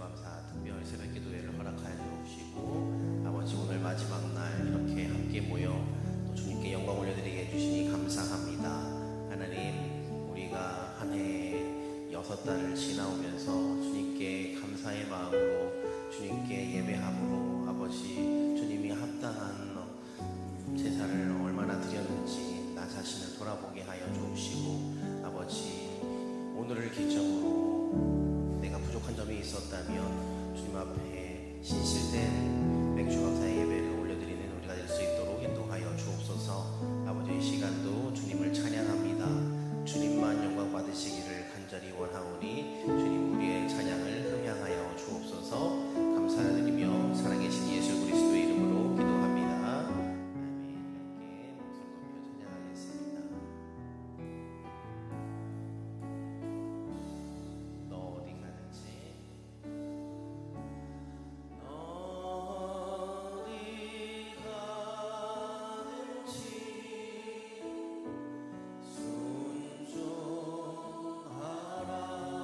감사 특별 새벽 기도회를 허락하여 주시고 아버지 오늘 마지막 날 이렇게 함께 모여 또 주님께 영광 올려드리게 해주시니 감사합니다. 하나님, 우리가 한 해 6달을 지나오면서 주님께 감사의 마음으로 주님께 예배함으로 아버지 주님이 합당한 제사를 얼마나 드렸는지 나 자신을 돌아보게 하여 주옵시고 아버지 오늘을 기점으로 내가 부족한 점이 있었다면 주님 앞에 신실된 맥주 감사의 예배를 올려드리는 우리가 될 수 있도록 인도하여 주옵소서. 아버지 이 시간도 주님을 찬양합니다. 주님만 영광 받으시기를 간절히 원하오니 주님 우리의 찬양을 흠양하여 주옵소서. 감사드리며 살아계신 예수 그리스도의 이름으로 기도합니다. 아멘. 함께 목소리 높여 찬양하겠습니다. 너 어디 가는지 순종하라.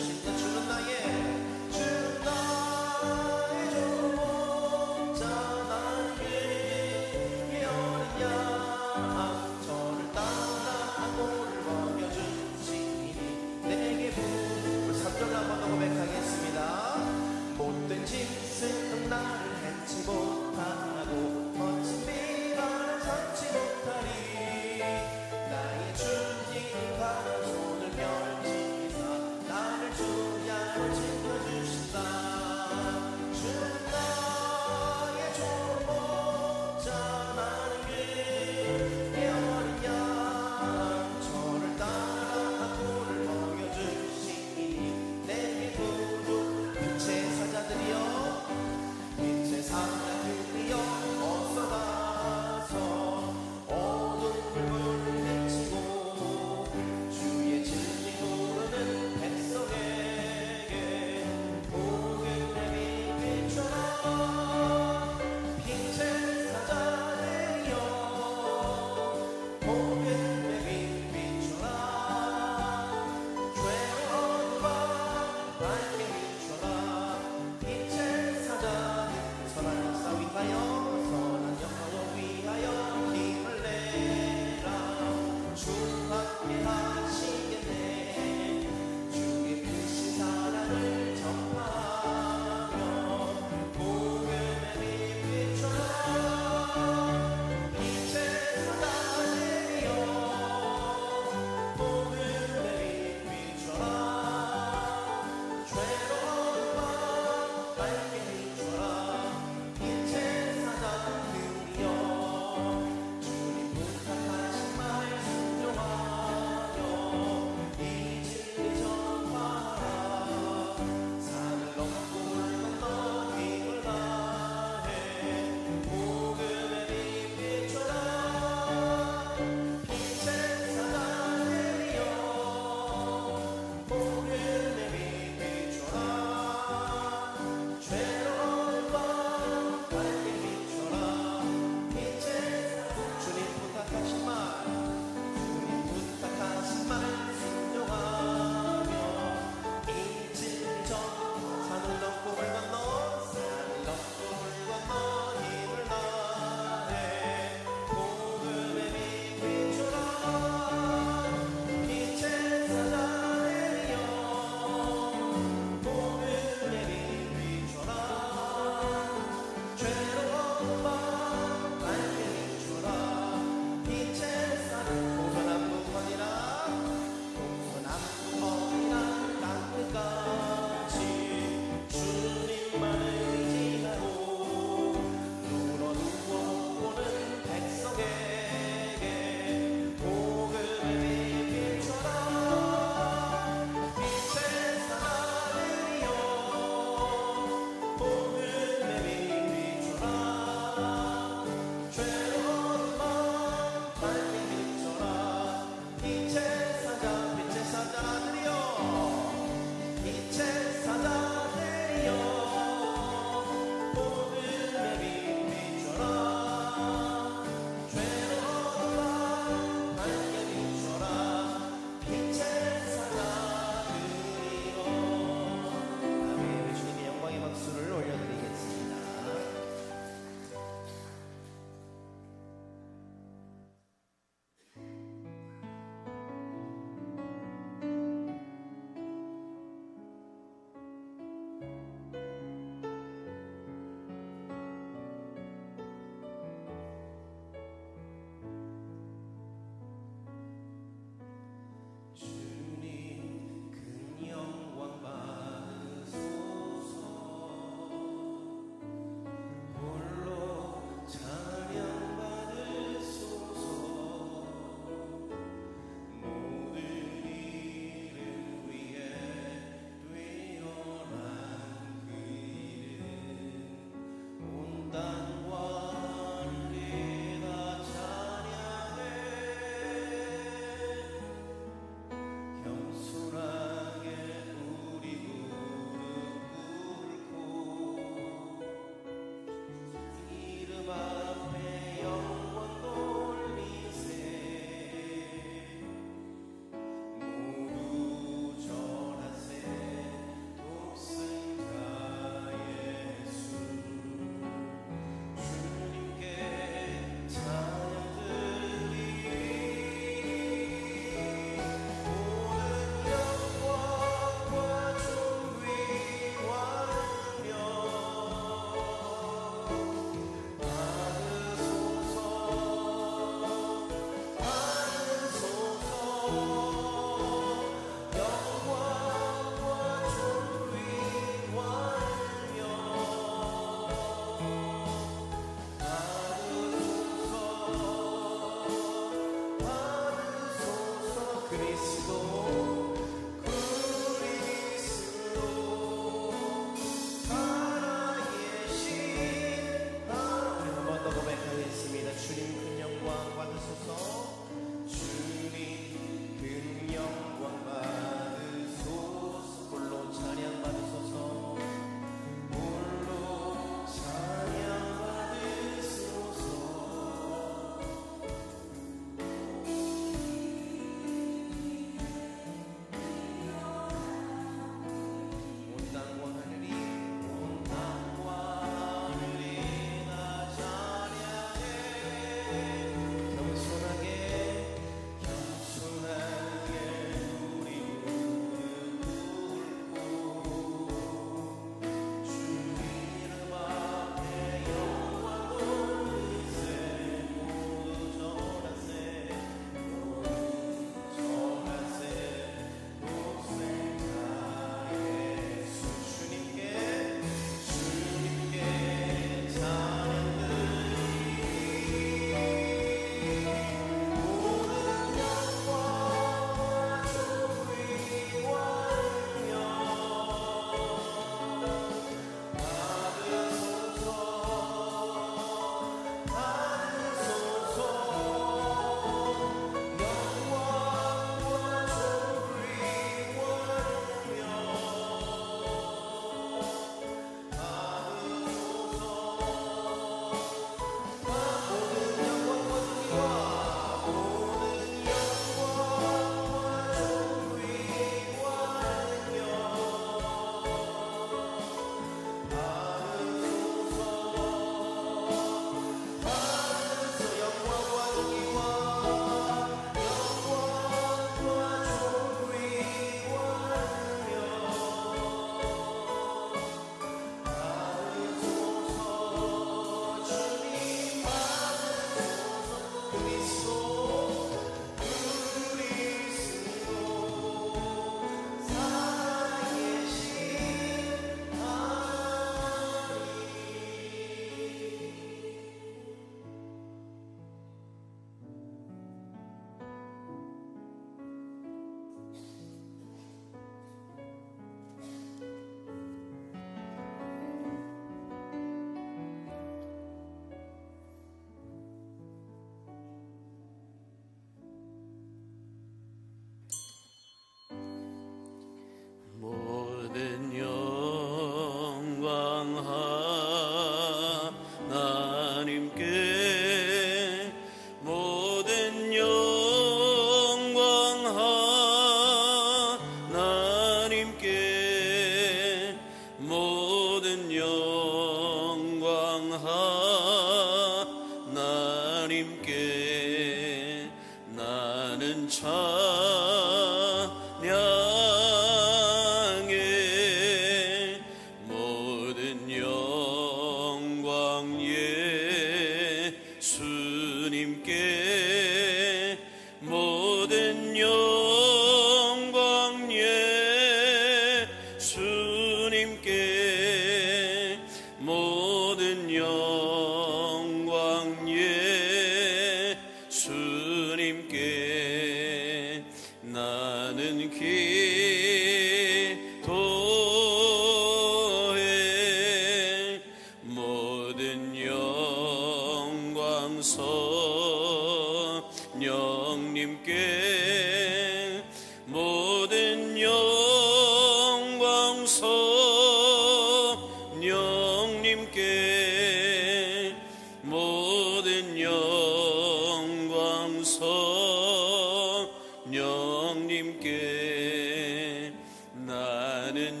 나는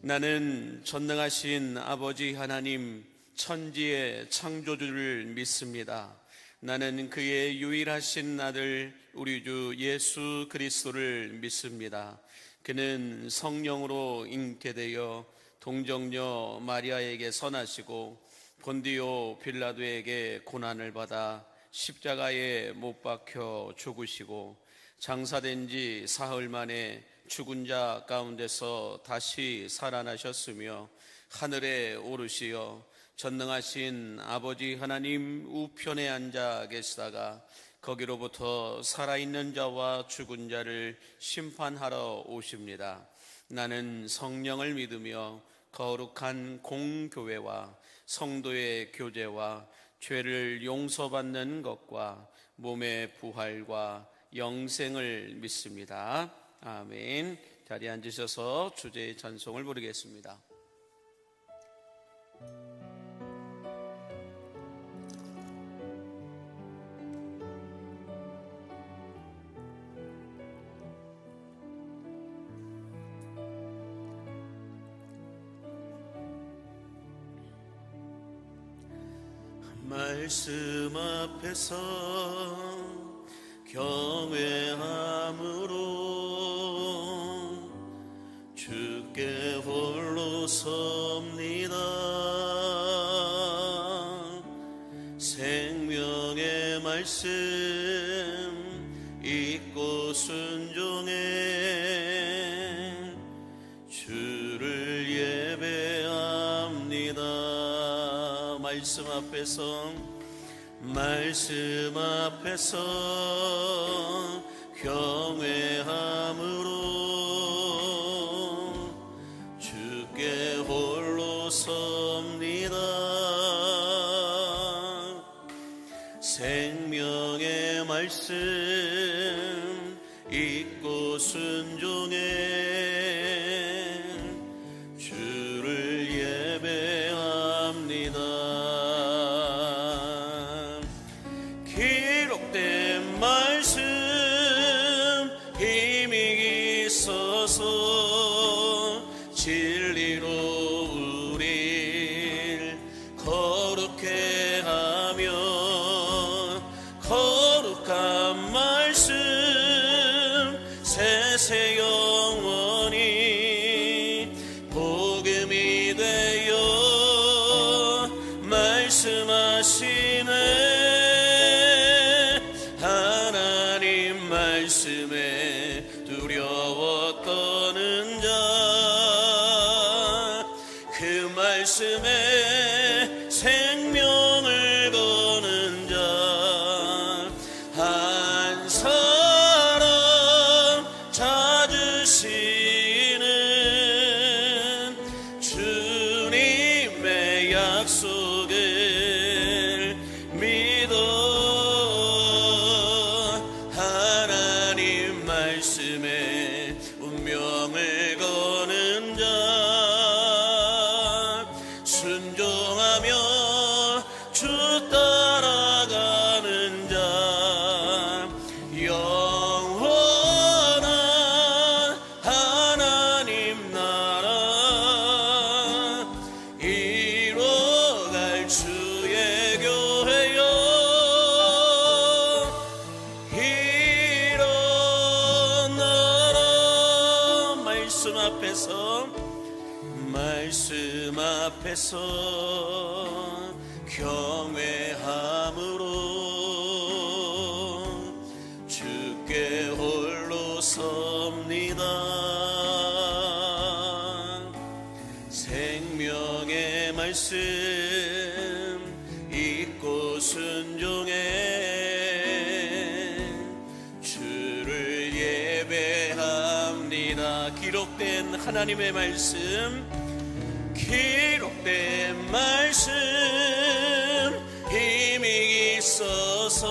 나는 전능하신 아버지 하나님, 천지의 창조주를 믿습니다. 나는 그의 유일하신 아들 우리 주 예수 그리스도를 믿습니다. 그는 성령으로 잉태되어 동정녀 마리아에게 선하시고 본디오 빌라도에게 고난을 받아 십자가에 못 박혀 죽으시고 장사된 지 사흘 만에 죽은 자 가운데서 다시 살아나셨으며 하늘에 오르시어 전능하신 아버지 하나님 우편에 앉아 계시다가 거기로부터 살아있는 자와 죽은 자를 심판하러 오십니다. 나는 성령을 믿으며 거룩한 공교회와 성도의 교제와 죄를 용서받는 것과 몸의 부활과 영생을 믿습니다. 아멘. 자리에 앉으셔서 주제의 찬송을 부르겠습니다. 말씀 앞에서 경외함으로 주께 홀로 섭니다. 생명의 말씀 잊고 순종해 주를 예배합니다. 말씀 앞에서 경외함으로 주께 홀로 섭니다. 생명의 말씀 잊고 순종해 주를 예배합니다. 기록된 말씀 힘이 있어서 진리로 우릴 거룩해 하며 거룩한 말씀 세세 영원히 복음이 되어 말씀하시네. 하나님 말씀에 두려워 떠는 자, 그 말씀에 생명을 거는 자, 한 사람 찾으시는 주님의 약속을 믿어. 하나님 말씀에 운명을 거는 자, 순종하며 주 따라가는 자, 영원한 하나님 나라 이뤄갈 주의 교회여. 일어나라. 말씀 앞에서 경외함으로 주께 홀로 섭니다. 생명의 말씀 잊고 순종해 주를 예배합니다. 기록된 하나님의 말씀, 기록된 말씀 힘이 있어서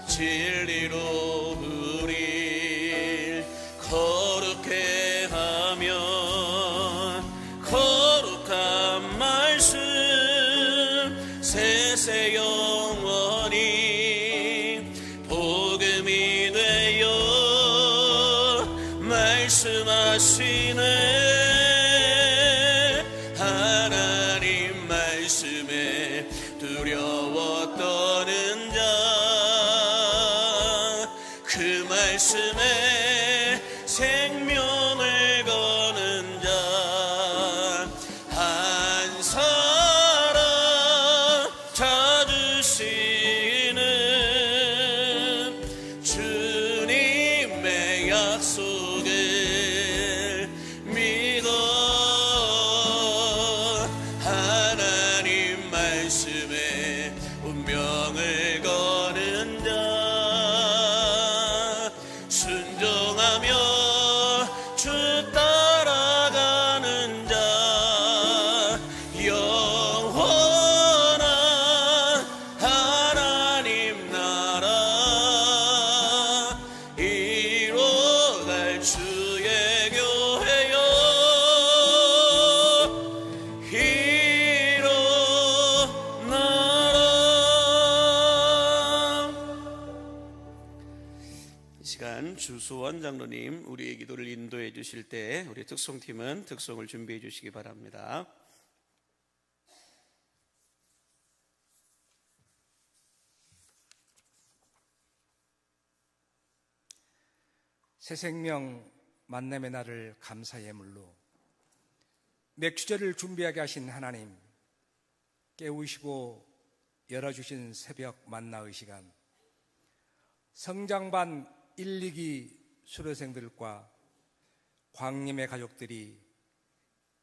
진리로 우릴 거룩해 하며 거룩한 말씀 세세 영원 떠는 자 그 말씀에 생명을 거는 자 한 사람 찾으시는 주님의 약속을 믿어 하나님 말씀에 운명을 거는 자 순종하며 주 따라가는 자 영원한 하나님 나라 이뤄갈 주의 교회여 일어나라. 이 시간 주수원 장로님 우리의 기도를 인도해 주실 때 우리 특송팀은 특송을 준비해 주시기 바랍니다. 새 생명 만남의 날을 감사의 예물로 맥주제를 준비하게 하신 하나님, 깨우시고 열어주신 새벽 만나의 시간, 성장반 1, 2기 수료생들과 광림의 가족들이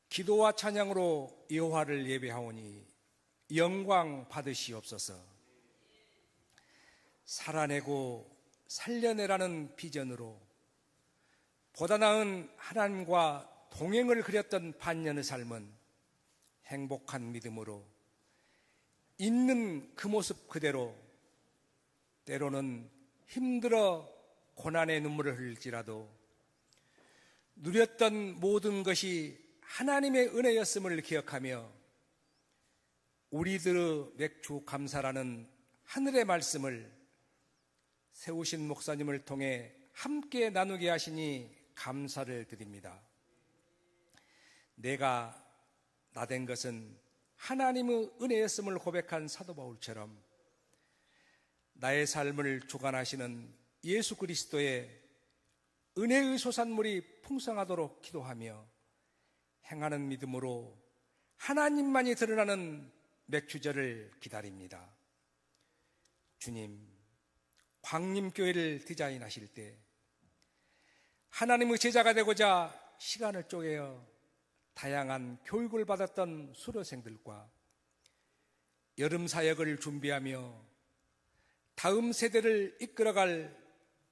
기도와 찬양으로 여호와를 예배하오니 영광 받으시옵소서. 살아내고 살려내라는 비전으로 보다 나은 하나님과 동행을 그렸던 반년의 삶은 행복한 믿음으로 있는 그 모습 그대로 때로는 힘들어 고난의 눈물을 흘릴지라도 누렸던 모든 것이 하나님의 은혜였음을 기억하며 우리들의 맥주 감사라는 하늘의 말씀을 세우신 목사님을 통해 함께 나누게 하시니 감사를 드립니다. 내가 나된 것은 하나님의 은혜였음을 고백한 사도 바울처럼 나의 삶을 주관하시는 예수 그리스도의 은혜의 소산물이 풍성하도록 기도하며 행하는 믿음으로 하나님만이 드러나는 맥주절을 기다립니다. 주님, 광림교회를 디자인하실 때 하나님의 제자가 되고자 시간을 쪼개어 다양한 교육을 받았던 수료생들과 여름 사역을 준비하며 다음 세대를 이끌어갈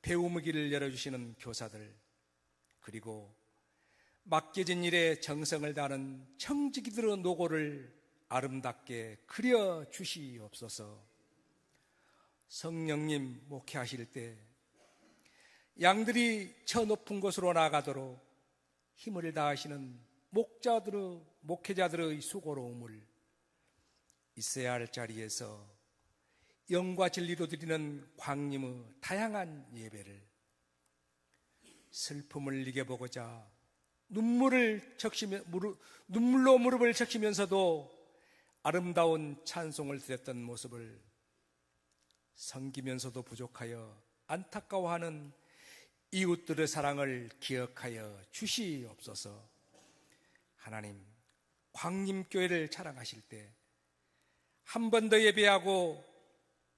배움의 길을 열어주시는 교사들, 그리고 맡겨진 일에 정성을 다하는 청지기들의 노고를 아름답게 그려주시옵소서. 성령님 목회하실 때 양들이 저 높은 곳으로 나아가도록 힘을 다하시는 목회자들의 수고로움을 있어야 할 자리에서 영과 진리로 드리는 광림의 다양한 예배를 슬픔을 이겨보고자 눈물로 무릎을 적시면서도 아름다운 찬송을 드렸던 모습을 섬기면서도 부족하여 안타까워하는 이웃들의 사랑을 기억하여 주시옵소서. 하나님, 광림교회를 자랑하실 때 한 번 더 예배하고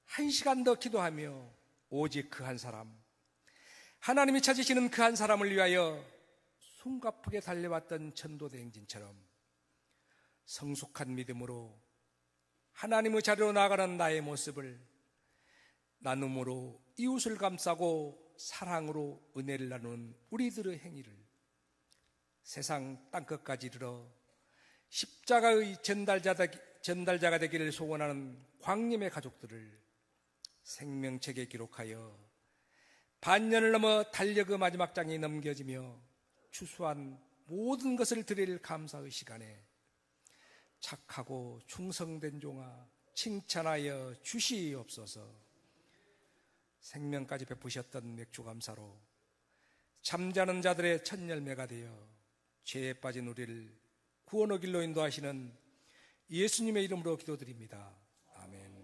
1시간 더 기도하며 오직 그 한 사람, 하나님이 찾으시는 그 한 사람을 위하여 숨가쁘게 달려왔던 전도대행진처럼 성숙한 믿음으로 하나님의 자리로 나아가는 나의 모습을 나눔으로 이웃을 감싸고 사랑으로 은혜를 나누는 우리들의 행위를 세상 땅끝까지 이르러 십자가의 전달자가 되기를 소원하는 광림의 가족들을 생명책에 기록하여 반년을 넘어 달력의 마지막 장이 넘겨지며 추수한 모든 것을 드릴 감사의 시간에 착하고 충성된 종아 칭찬하여 주시옵소서. 생명까지 베푸셨던 맥주 감사로 잠자는 자들의 첫 열매가 되어 죄에 빠진 우리를 구원의 길로 인도하시는 예수님의 이름으로 기도드립니다. 아멘.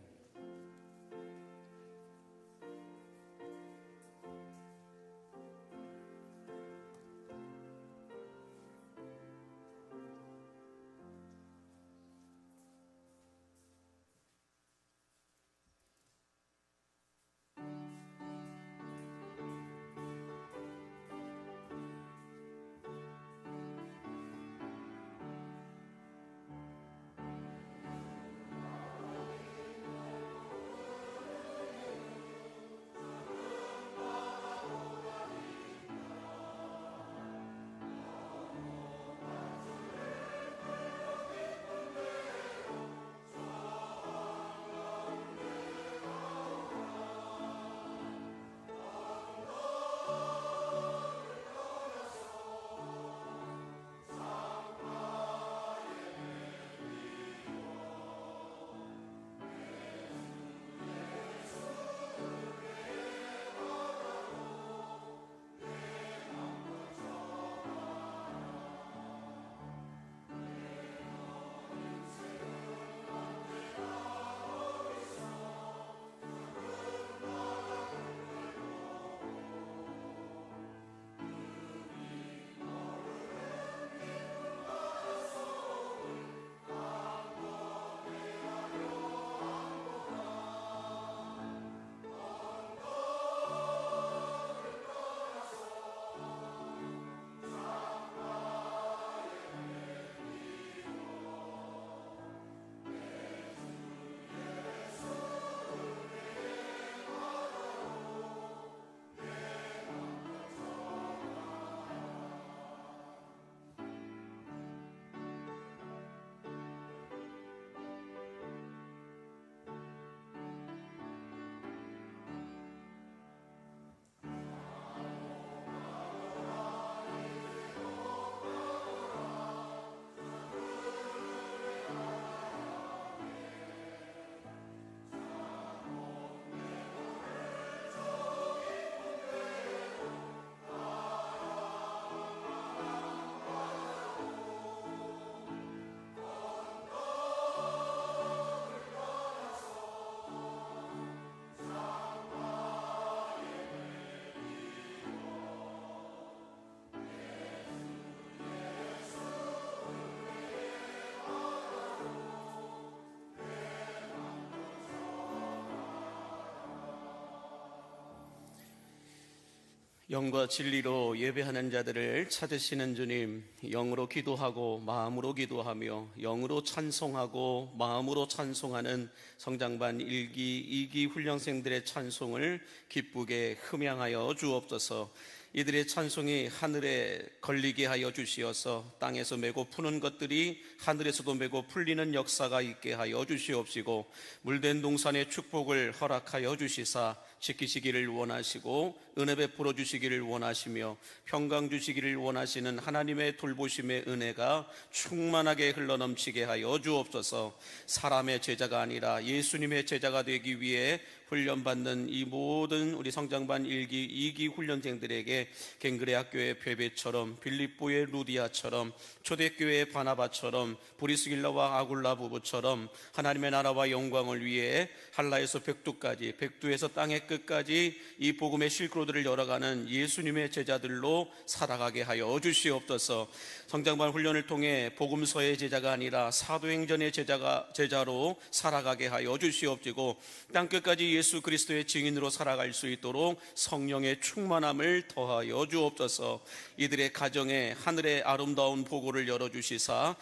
영과 진리로 예배하는 자들을 찾으시는 주님, 영으로 기도하고 마음으로 기도하며 영으로 찬송하고 마음으로 찬송하는 성장반 1기, 2기 훈련생들의 찬송을 기쁘게 흠양하여 주옵소서. 이들의 찬송이 하늘에 걸리게 하여 주시어서 땅에서 메고 푸는 것들이 하늘에서도 메고 풀리는 역사가 있게 하여 주시옵시고, 물된 동산의 축복을 허락하여 주시사 지키시기를 원하시고 은혜 베풀어 주시기를 원하시며 평강 주시기를 원하시는 하나님의 돌보심의 은혜가 충만하게 흘러넘치게 하여 주옵소서. 사람의 제자가 아니라 예수님의 제자가 되기 위해 훈련받는 이 모든 우리 성장반 1기, 2기 훈련생들에게 갱그레 학교의 베베처럼, 빌립보의 루디아처럼, 초대교회의 바나바처럼, 브리스길라와 아굴라 부부처럼 하나님의 나라와 영광을 위해 한라에서 백두까지, 백두에서 땅의 끝까지 이 복음의 실크로드를 열어가는 예수님의 제자들로 살아가게 하여 주시옵소서. 성장반 훈련을 통해 복음서의 제자가 아니라 사도행전의 제자로 살아가게 하여 주시옵시고, 땅끝까지 예수 그리스도의 증인으로 살아갈 수 있도록 성령의 충만함을 더하여 주옵소서. 이들의 가정에 하늘의 아름다운 보고를 열어주시사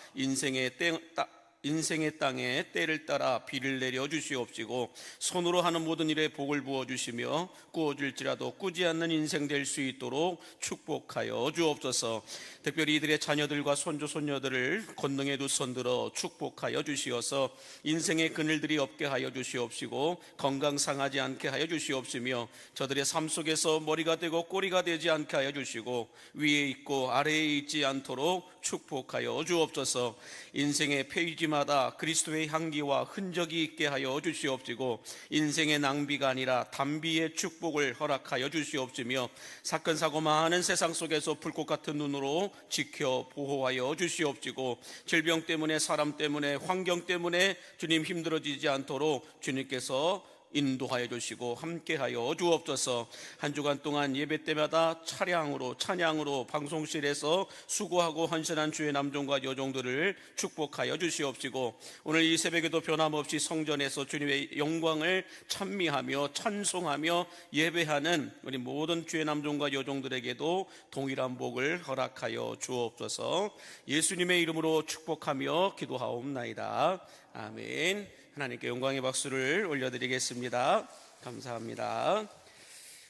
인생의 땅에 때를 따라 비를 내려 주시옵시고, 손으로 하는 모든 일에 복을 부어 주시며 꾸어질지라도 꾸지 않는 인생 될 수 있도록 축복하여 주옵소서. 특별히 이들의 자녀들과 손주 손녀들을 권능의 두 손 들어 축복하여 주시어서 인생의 그늘들이 없게 하여 주시옵시고 건강 상하지 않게 하여 주시옵시며 저들의 삶 속에서 머리가 되고 꼬리가 되지 않게 하여 주시고 위에 있고 아래에 있지 않도록 축복하여 주옵소서. 인생의 페이지마다 그리스도의 향기와 흔적이 있게 하여 주시옵시고 인생의 낭비가 아니라 단비의 축복을 허락하여 주시옵시며 사건 사고 많은 세상 속에서 불꽃 같은 눈으로 지켜 보호하여 주시옵시고 질병 때문에 사람 때문에 환경 때문에 주님 힘들어지지 않도록 주님께서 인도하여 주시고 함께하여 주옵소서. 한 주간 동안 예배 때마다 찬양으로 방송실에서 수고하고 헌신한 주의 남종과 여종들을 축복하여 주시옵시고 오늘 이 새벽에도 변함없이 성전에서 주님의 영광을 찬미하며 찬송하며 예배하는 우리 모든 주의 남종과 여종들에게도 동일한 복을 허락하여 주옵소서. 예수님의 이름으로 축복하며 기도하옵나이다. 아멘. 하나님께 영광의 박수를 올려드리겠습니다. 감사합니다.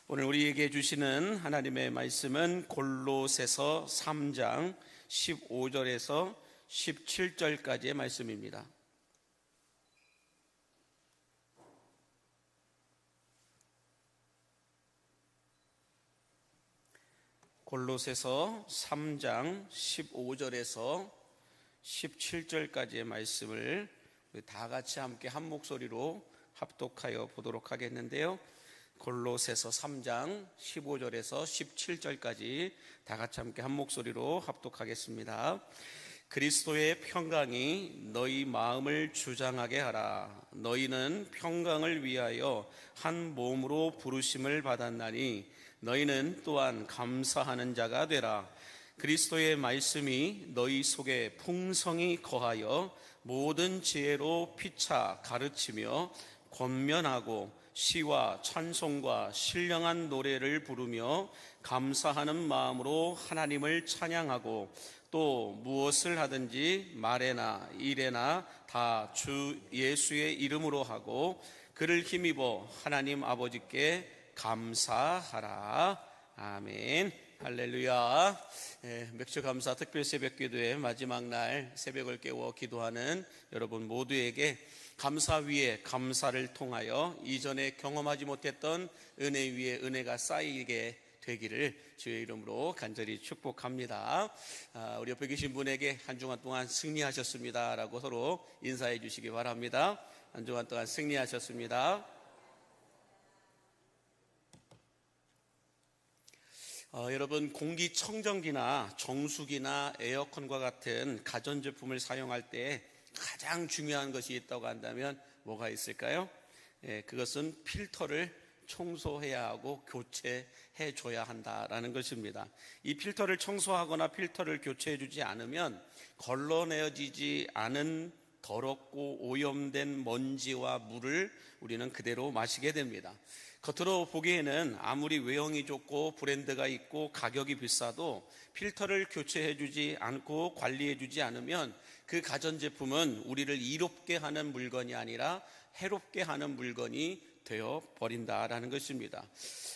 오늘 우리에게 주시는 하나님의 말씀은 골로새서 3장 15절에서 17절까지의 말씀입니다. 골로새서 3장 15절에서 17절까지의 말씀을 다 같이 함께 한 목소리로 합독하여 보도록 하겠는데요. 골로새서 3장 15절에서 17절까지 다 같이 함께 한 목소리로 합독하겠습니다. 그리스도의 평강이 너희 마음을 주장하게 하라. 너희는 평강을 위하여 한 몸으로 부르심을 받았나니 너희는 또한 감사하는 자가 되라. 그리스도의 말씀이 너희 속에 풍성히 거하여 모든 지혜로 피차 가르치며 권면하고 시와 찬송과 신령한 노래를 부르며 감사하는 마음으로 하나님을 찬양하고 또 무엇을 하든지 말에나 일에나 다 주 예수의 이름으로 하고 그를 힘입어 하나님 아버지께 감사하라. 아멘. 할렐루야. 맥주 감사 특별 새벽 기도의 마지막 날 새벽을 깨워 기도하는 여러분 모두에게 감사 위에 감사를 통하여 이전에 경험하지 못했던 은혜 위에 은혜가 쌓이게 되기를 주의 이름으로 간절히 축복합니다. 우리 옆에 계신 분에게 한 주간 동안 승리하셨습니다 라고 서로 인사해 주시기 바랍니다. 한 주간 동안 승리하셨습니다. 여러분, 공기청정기나 정수기나 에어컨과 같은 가전제품을 사용할 때 가장 중요한 것이 있다고 한다면 뭐가 있을까요? 그것은 필터를 청소해야 하고 교체해 줘야 한다라는 것입니다. 이 필터를 청소하거나 필터를 교체해 주지 않으면 걸러내어지지 않은 더럽고 오염된 먼지와 물을 우리는 그대로 마시게 됩니다. 겉으로 보기에는 아무리 외형이 좋고 브랜드가 있고 가격이 비싸도 필터를 교체해주지 않고 관리해주지 않으면 그 가전제품은 우리를 이롭게 하는 물건이 아니라 해롭게 하는 물건이 되어 버린다라는 것입니다.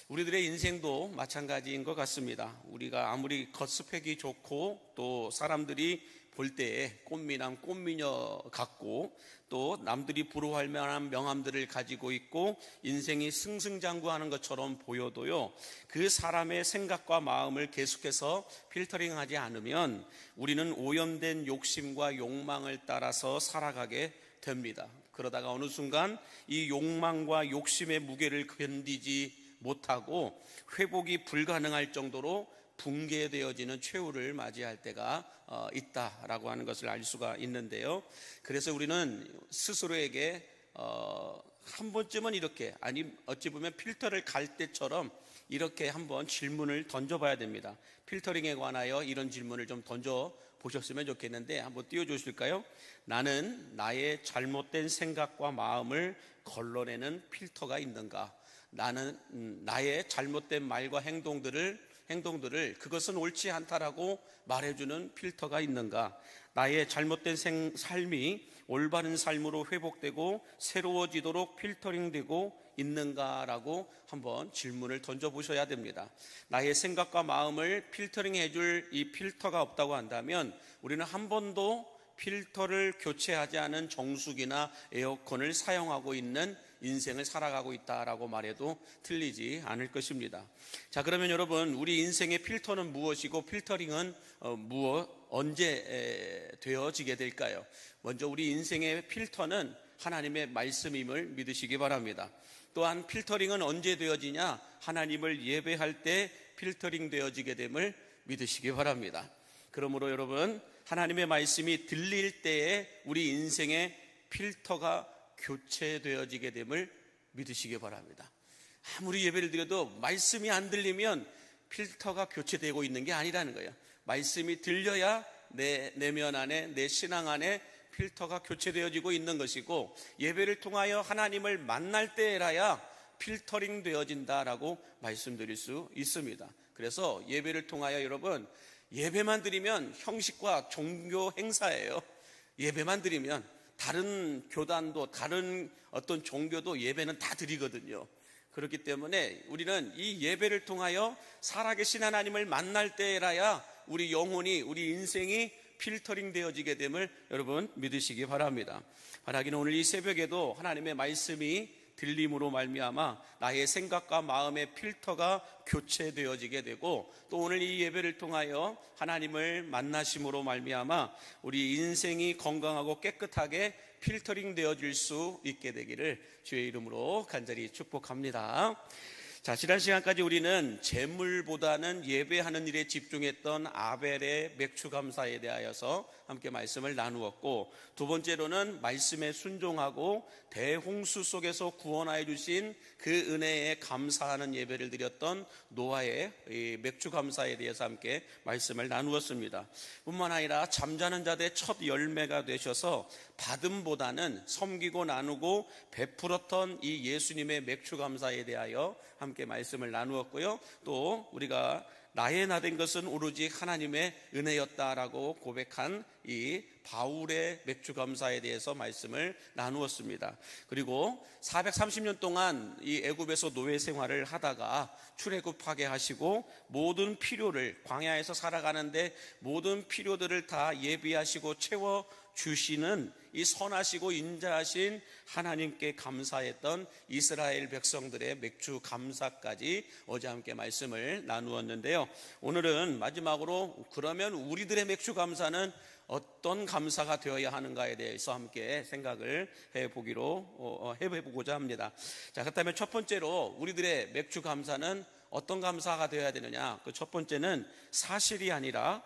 우리들의 인생도 마찬가지인 것 같습니다. 우리가 아무리 겉스펙이 좋고 또 사람들이 볼 때에 꽃미남 꽃미녀 같고 또 남들이 부러워할 만한 명함들을 가지고 있고 인생이 승승장구하는 것처럼 보여도요, 그 사람의 생각과 마음을 계속해서 필터링하지 않으면 우리는 오염된 욕심과 욕망을 따라서 살아가게 됩니다. 그러다가 어느 순간 이 욕망과 욕심의 무게를 견디지 못하고 회복이 불가능할 정도로 붕괴되어지는 최후를 맞이할 때가 있다라고 하는 것을 알 수가 있는데요. 그래서 우리는 스스로에게 한 번쯤은 이렇게, 아니 어찌 보면 필터를 갈 때처럼 이렇게 한번 질문을 던져봐야 됩니다. 필터링에 관하여 이런 질문을 좀 던져보셨으면 좋겠는데 한번 띄워주실까요? 나는 나의 잘못된 생각과 마음을 걸러내는 필터가 있는가? 나는 나의 잘못된 말과 행동들을 그것은 옳지 않다라고 말해주는 필터가 있는가? 나의 잘못된 삶이 올바른 삶으로 회복되고 새로워지도록 필터링되고 있는가라고 한번 질문을 던져보셔야 됩니다. 나의 생각과 마음을 필터링해줄 이 필터가 없다고 한다면 우리는 한 번도 필터를 교체하지 않은 정수기나 에어컨을 사용하고 있는 인생을 살아가고 있다라고 말해도 틀리지 않을 것입니다. 자, 그러면 여러분, 우리 인생의 필터는 무엇이고 필터링은 언제 되어지게 될까요? 먼저 우리 인생의 필터는 하나님의 말씀임을 믿으시기 바랍니다. 또한 필터링은 언제 되어지냐? 하나님을 예배할 때 필터링 되어지게 됨을 믿으시기 바랍니다. 그러므로 여러분, 하나님의 말씀이 들릴 때에 우리 인생의 필터가 교체되어지게 됨을 믿으시기 바랍니다. 아무리 예배를 드려도 말씀이 안 들리면 필터가 교체되고 있는 게 아니라는 거예요. 말씀이 들려야 내 내면 안에, 내 신앙 안에 필터가 교체되어지고 있는 것이고, 예배를 통하여 하나님을 만날 때라야 필터링 되어진다라고 말씀드릴 수 있습니다. 그래서 예배를 통하여 여러분, 예배만 드리면 형식과 종교 행사예요. 예배만 드리면 다른 교단도 다른 어떤 종교도 예배는 다 드리거든요. 그렇기 때문에 우리는 이 예배를 통하여 살아계신 하나님을 만날 때라야 우리 영혼이, 우리 인생이 필터링 되어지게 됨을 여러분 믿으시기 바랍니다. 바라기는 오늘 이 새벽에도 하나님의 말씀이 들림으로 말미암아 나의 생각과 마음의 필터가 교체되어지게 되고, 또 오늘 이 예배를 통하여 하나님을 만나심으로 말미암아 우리 인생이 건강하고 깨끗하게 필터링 되어질 수 있게 되기를 주의 이름으로 간절히 축복합니다. 자, 지난 시간까지 우리는 재물보다는 예배하는 일에 집중했던 아벨의 맥주 감사에 대하여서 함께 말씀을 나누었고, 두 번째로는 말씀에 순종하고 대홍수 속에서 구원하여 주신 그 은혜에 감사하는 예배를 드렸던 노아의 맥주 감사에 대해서 함께 말씀을 나누었습니다. 뿐만 아니라 잠자는 자들의 첫 열매가 되셔서 받음보다는 섬기고 나누고 베풀었던 이 예수님의 맥주 감사에 대하여 함께 말씀을 나누었고요. 또 우리가 나의 나 된 것은 오로지 하나님의 은혜였다라고 고백한 이 바울의 맥주 감사에 대해서 말씀을 나누었습니다. 그리고 430년 동안 이 애굽에서 노예 생활을 하다가 출애굽하게 하시고 모든 필요를, 광야에서 살아가는데 모든 필요들을 다 예비하시고 채워 주시는 이 선하시고 인자하신 하나님께 감사했던 이스라엘 백성들의 맥주 감사까지 어제 함께 말씀을 나누었는데요. 오늘은 마지막으로 그러면 우리들의 맥주 감사는 어떤 감사가 되어야 하는가에 대해서 함께 생각을 해보고자 합니다. 자, 그렇다면 첫 번째로 우리들의 맥주 감사는 어떤 감사가 되어야 되느냐? 그 첫 번째는 사실이 아니라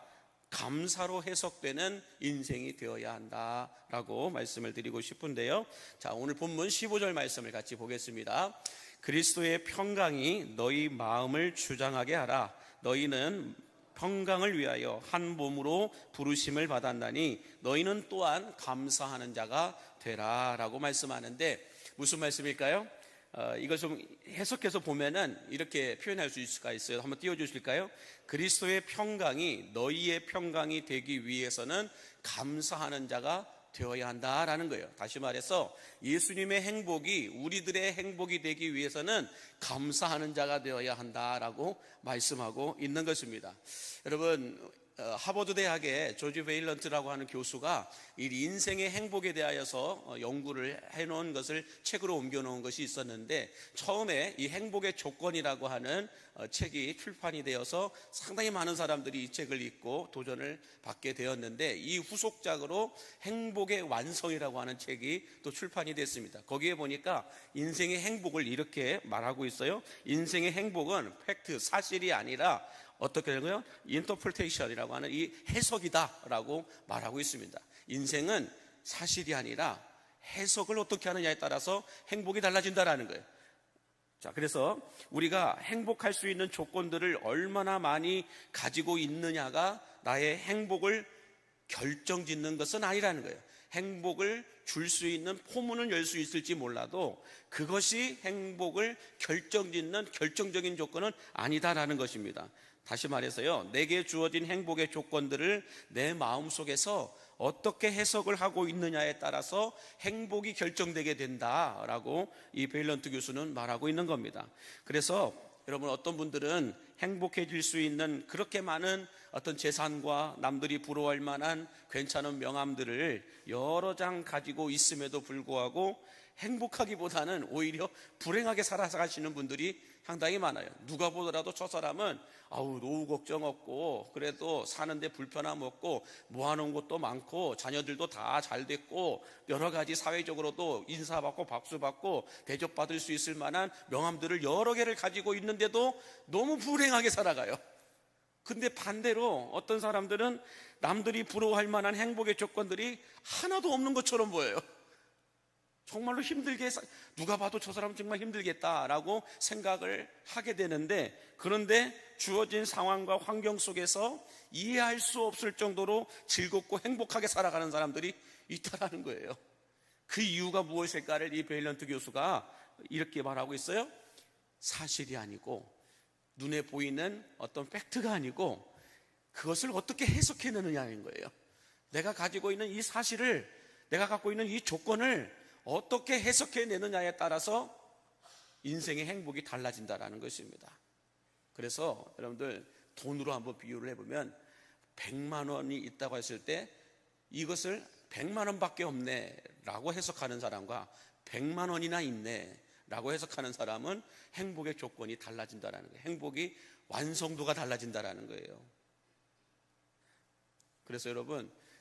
감사로 해석되는 인생이 되어야 한다라고 말씀을 드리고 싶은데요. 자, 오늘 본문 15절 말씀을 같이 보겠습니다. 그리스도의 평강이 너희 마음을 주장하게 하라. 너희는 평강을 위하여 한 몸으로 부르심을 받았나니 너희는 또한 감사하는 자가 되라 라고 말씀하는데, 무슨 말씀일까요? 이걸 좀 해석해서 보면은 이렇게 표현할 수 있을 수가 있어요. 한번 띄워주실까요? 그리스도의 평강이 너희의 평강이 되기 위해서는 감사하는 자가 되어야 한다라는 거예요. 다시 말해서 예수님의 행복이 우리들의 행복이 되기 위해서는 감사하는 자가 되어야 한다라고 말씀하고 있는 것입니다. 여러분, 하버드 대학의 조지 베일런트라고 하는 교수가 이 인생의 행복에 대하여서 연구를 해놓은 것을 책으로 옮겨놓은 것이 있었는데, 처음에 이 행복의 조건이라고 하는 책이 출판이 되어서 상당히 많은 사람들이 이 책을 읽고 도전을 받게 되었는데, 이 후속작으로 행복의 완성이라고 하는 책이 또 출판이 됐습니다. 거기에 보니까 인생의 행복을 이렇게 말하고 있어요. 인생의 행복은 팩트, 사실이 아니라 어떻게 되는 거예요? 인터프리테이션이라고 하는 이 해석이다라고 말하고 있습니다. 인생은 사실이 아니라 해석을 어떻게 하느냐에 따라서 행복이 달라진다라는 거예요. 자, 그래서 우리가 행복할 수 있는 조건들을 얼마나 많이 가지고 있느냐가 나의 행복을 결정짓는 것은 아니라는 거예요. 행복을 줄 수 있는 포문을 열 수 있을지 몰라도 그것이 행복을 결정짓는 결정적인 조건은 아니다라는 것입니다. 다시 말해서요, 내게 주어진 행복의 조건들을 내 마음속에서 어떻게 해석을 하고 있느냐에 따라서 행복이 결정되게 된다라고 이 베일런트 교수는 말하고 있는 겁니다. 그래서 여러분, 어떤 분들은 행복해질 수 있는 그렇게 많은 어떤 재산과 남들이 부러워할 만한 괜찮은 명함들을 여러 장 가지고 있음에도 불구하고 행복하기보다는 오히려 불행하게 살아가시는 분들이 상당히 많아요. 누가 보더라도 저 사람은 노후 걱정 없고 그래도 사는데 불편함 없고 모아놓은 것도 많고 자녀들도 다 잘 됐고 여러 가지 사회적으로도 인사받고 박수받고 대접받을 수 있을 만한 명함들을 여러 개를 가지고 있는데도 너무 불행하게 살아가요. 근데 반대로 어떤 사람들은 남들이 부러워할 만한 행복의 조건들이 하나도 없는 것처럼 보여요. 정말로 힘들게, 누가 봐도 저 사람 정말 힘들겠다라고 생각을 하게 되는데, 그런데 주어진 상황과 환경 속에서 이해할 수 없을 정도로 즐겁고 행복하게 살아가는 사람들이 있다라는 거예요. 그 이유가 무엇일까를 이 베일런트 교수가 이렇게 말하고 있어요. 사실이 아니고 눈에 보이는 어떤 팩트가 아니고 그것을 어떻게 해석해내느냐는 거예요. 내가 가지고 있는 이 사실을, 내가 갖고 있는 이 조건을 어떻게 해석해내느냐에 따라서 인생의 행복이 달라진다는 것입니다. 그래서 여러분들, 돈으로 한번 비유를 해보면 100만 원이 있다고 했을 때 이것을 100만 원밖에 없네 라고 해석하는 사람과 100만 원이나 있네 라고 해석하는 사람은 행복의 조건이 달라진다는 거예요. 행복이 완성도가 달라진다는 거예요. 그래서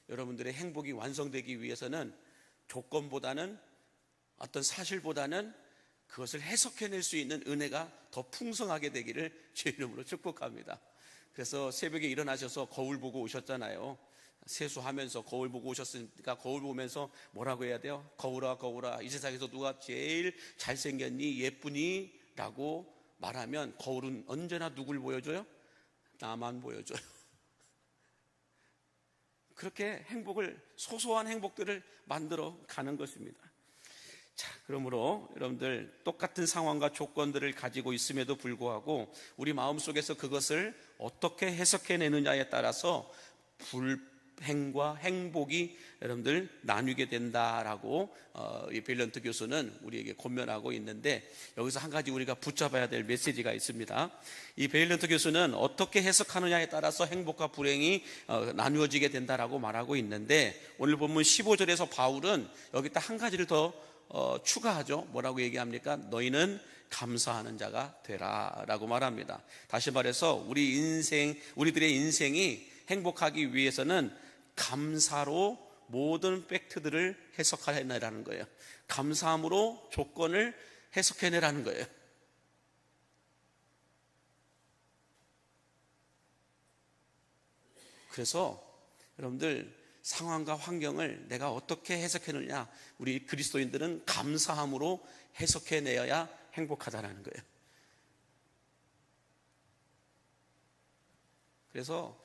여러분들의 행복이 완성되기 위해서는 조건보다는, 어떤 사실보다는 그것을 해석해낼 수 있는 은혜가 더 풍성하게 되기를 제 이름으로 축복합니다. 그래서 새벽에 일어나셔서 거울 보고 오셨잖아요. 세수하면서 거울 보고 오셨으니까 거울 보면서 뭐라고 해야 돼요? 거울아, 거울아, 이 세상에서 누가 제일 잘생겼니, 예쁘니? 라고 말하면 거울은 언제나 누굴 보여줘요? 나만 보여줘요. 그렇게 행복을, 소소한 행복들을 만들어 가는 것입니다. 자, 그러므로 여러분들, 똑같은 상황과 조건들을 가지고 있음에도 불구하고 우리 마음속에서 그것을 어떻게 해석해내느냐에 따라서 불행과 행복이 여러분들 나뉘게 된다라고 이 베일런트 교수는 우리에게 권면하고 있는데, 여기서 한 가지 우리가 붙잡아야 될 메시지가 있습니다. 이 베일런트 교수는 어떻게 해석하느냐에 따라서 행복과 불행이 나누어지게 된다라고 말하고 있는데, 오늘 본문 15절에서 바울은 여기다 한 가지를 더 추가하죠. 뭐라고 얘기합니까? 너희는 감사하는 자가 되라 라고 말합니다. 다시 말해서 우리들의 인생이 행복하기 위해서는 감사로 모든 팩트들을 해석해내라는 거예요. 감사함으로 조건을 해석해내라는 거예요. 그래서 여러분들, 상황과 환경을 내가 어떻게 해석해내느냐, 우리 그리스도인들은 감사함으로 해석해내어야 행복하다는 거예요. 그래서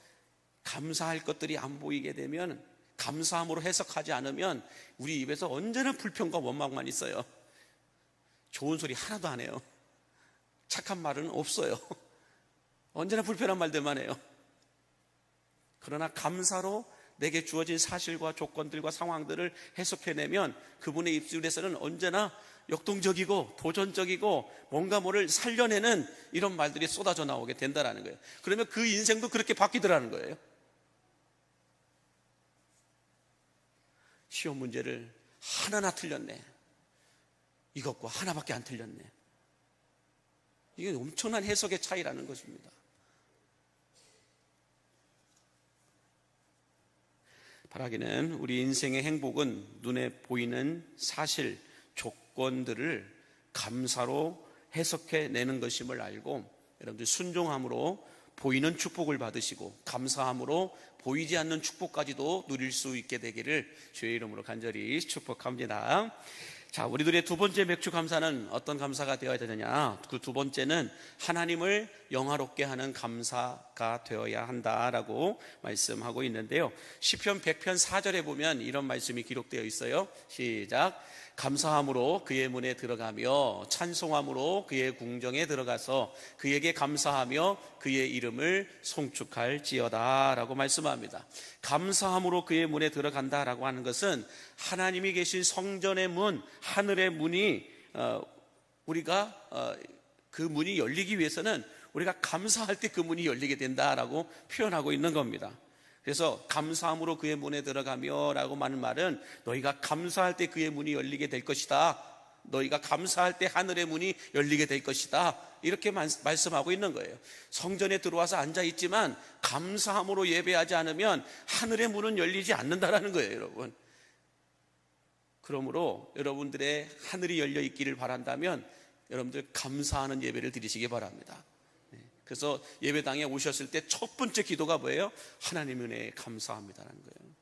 감사할 것들이 안 보이게 되면, 감사함으로 해석하지 않으면 우리 입에서 언제나 불평과 원망만 있어요. 좋은 소리 하나도 안 해요. 착한 말은 없어요. 언제나 불편한 말들만 해요. 그러나 감사로 내게 주어진 사실과 조건들과 상황들을 해석해내면 그분의 입술에서는 언제나 역동적이고 도전적이고 뭔가 뭐를 살려내는 이런 말들이 쏟아져 나오게 된다는 거예요. 그러면 그 인생도 그렇게 바뀌더라는 거예요. 시험 문제를 하나나 틀렸네. 이것과 하나밖에 안 틀렸네. 이게 엄청난 해석의 차이라는 것입니다. 바라기는 우리 인생의 행복은 눈에 보이는 사실, 조건들을 감사로 해석해내는 것임을 알고 여러분들 순종함으로 보이는 축복을 받으시고 감사함으로 보이지 않는 축복까지도 누릴 수 있게 되기를 주의 이름으로 간절히 축복합니다. 자, 우리들의 두 번째 맥주 감사는 어떤 감사가 되어야 되느냐? 그 두 번째는 하나님을 영화롭게 하는 감사가 되어야 한다라고 말씀하고 있는데요. 시편 100편 4절에 보면 이런 말씀이 기록되어 있어요. 시작. 감사함으로 그의 문에 들어가며 찬송함으로 그의 궁정에 들어가서 그에게 감사하며 그의 이름을 송축할지어다 라고 말씀합니다. 감사함으로 그의 문에 들어간다라고 하는 것은 하나님이 계신 성전의 문, 하늘의 문이 우리가 그 문이 열리기 위해서는 우리가 감사할 때 그 문이 열리게 된다라고 표현하고 있는 겁니다. 그래서 감사함으로 그의 문에 들어가며 라고 하는 말은 너희가 감사할 때 그의 문이 열리게 될 것이다. 너희가 감사할 때 하늘의 문이 열리게 될 것이다. 이렇게 말씀하고 있는 거예요. 성전에 들어와서 앉아있지만 감사함으로 예배하지 않으면 하늘의 문은 열리지 않는다라는 거예요, 여러분. 그러므로 여러분들의 하늘이 열려 있기를 바란다면 여러분들 감사하는 예배를 드리시기 바랍니다. 그래서 예배당에 오셨을 때 첫 번째 기도가 뭐예요? 하나님 은혜에 감사합니다라는 거예요.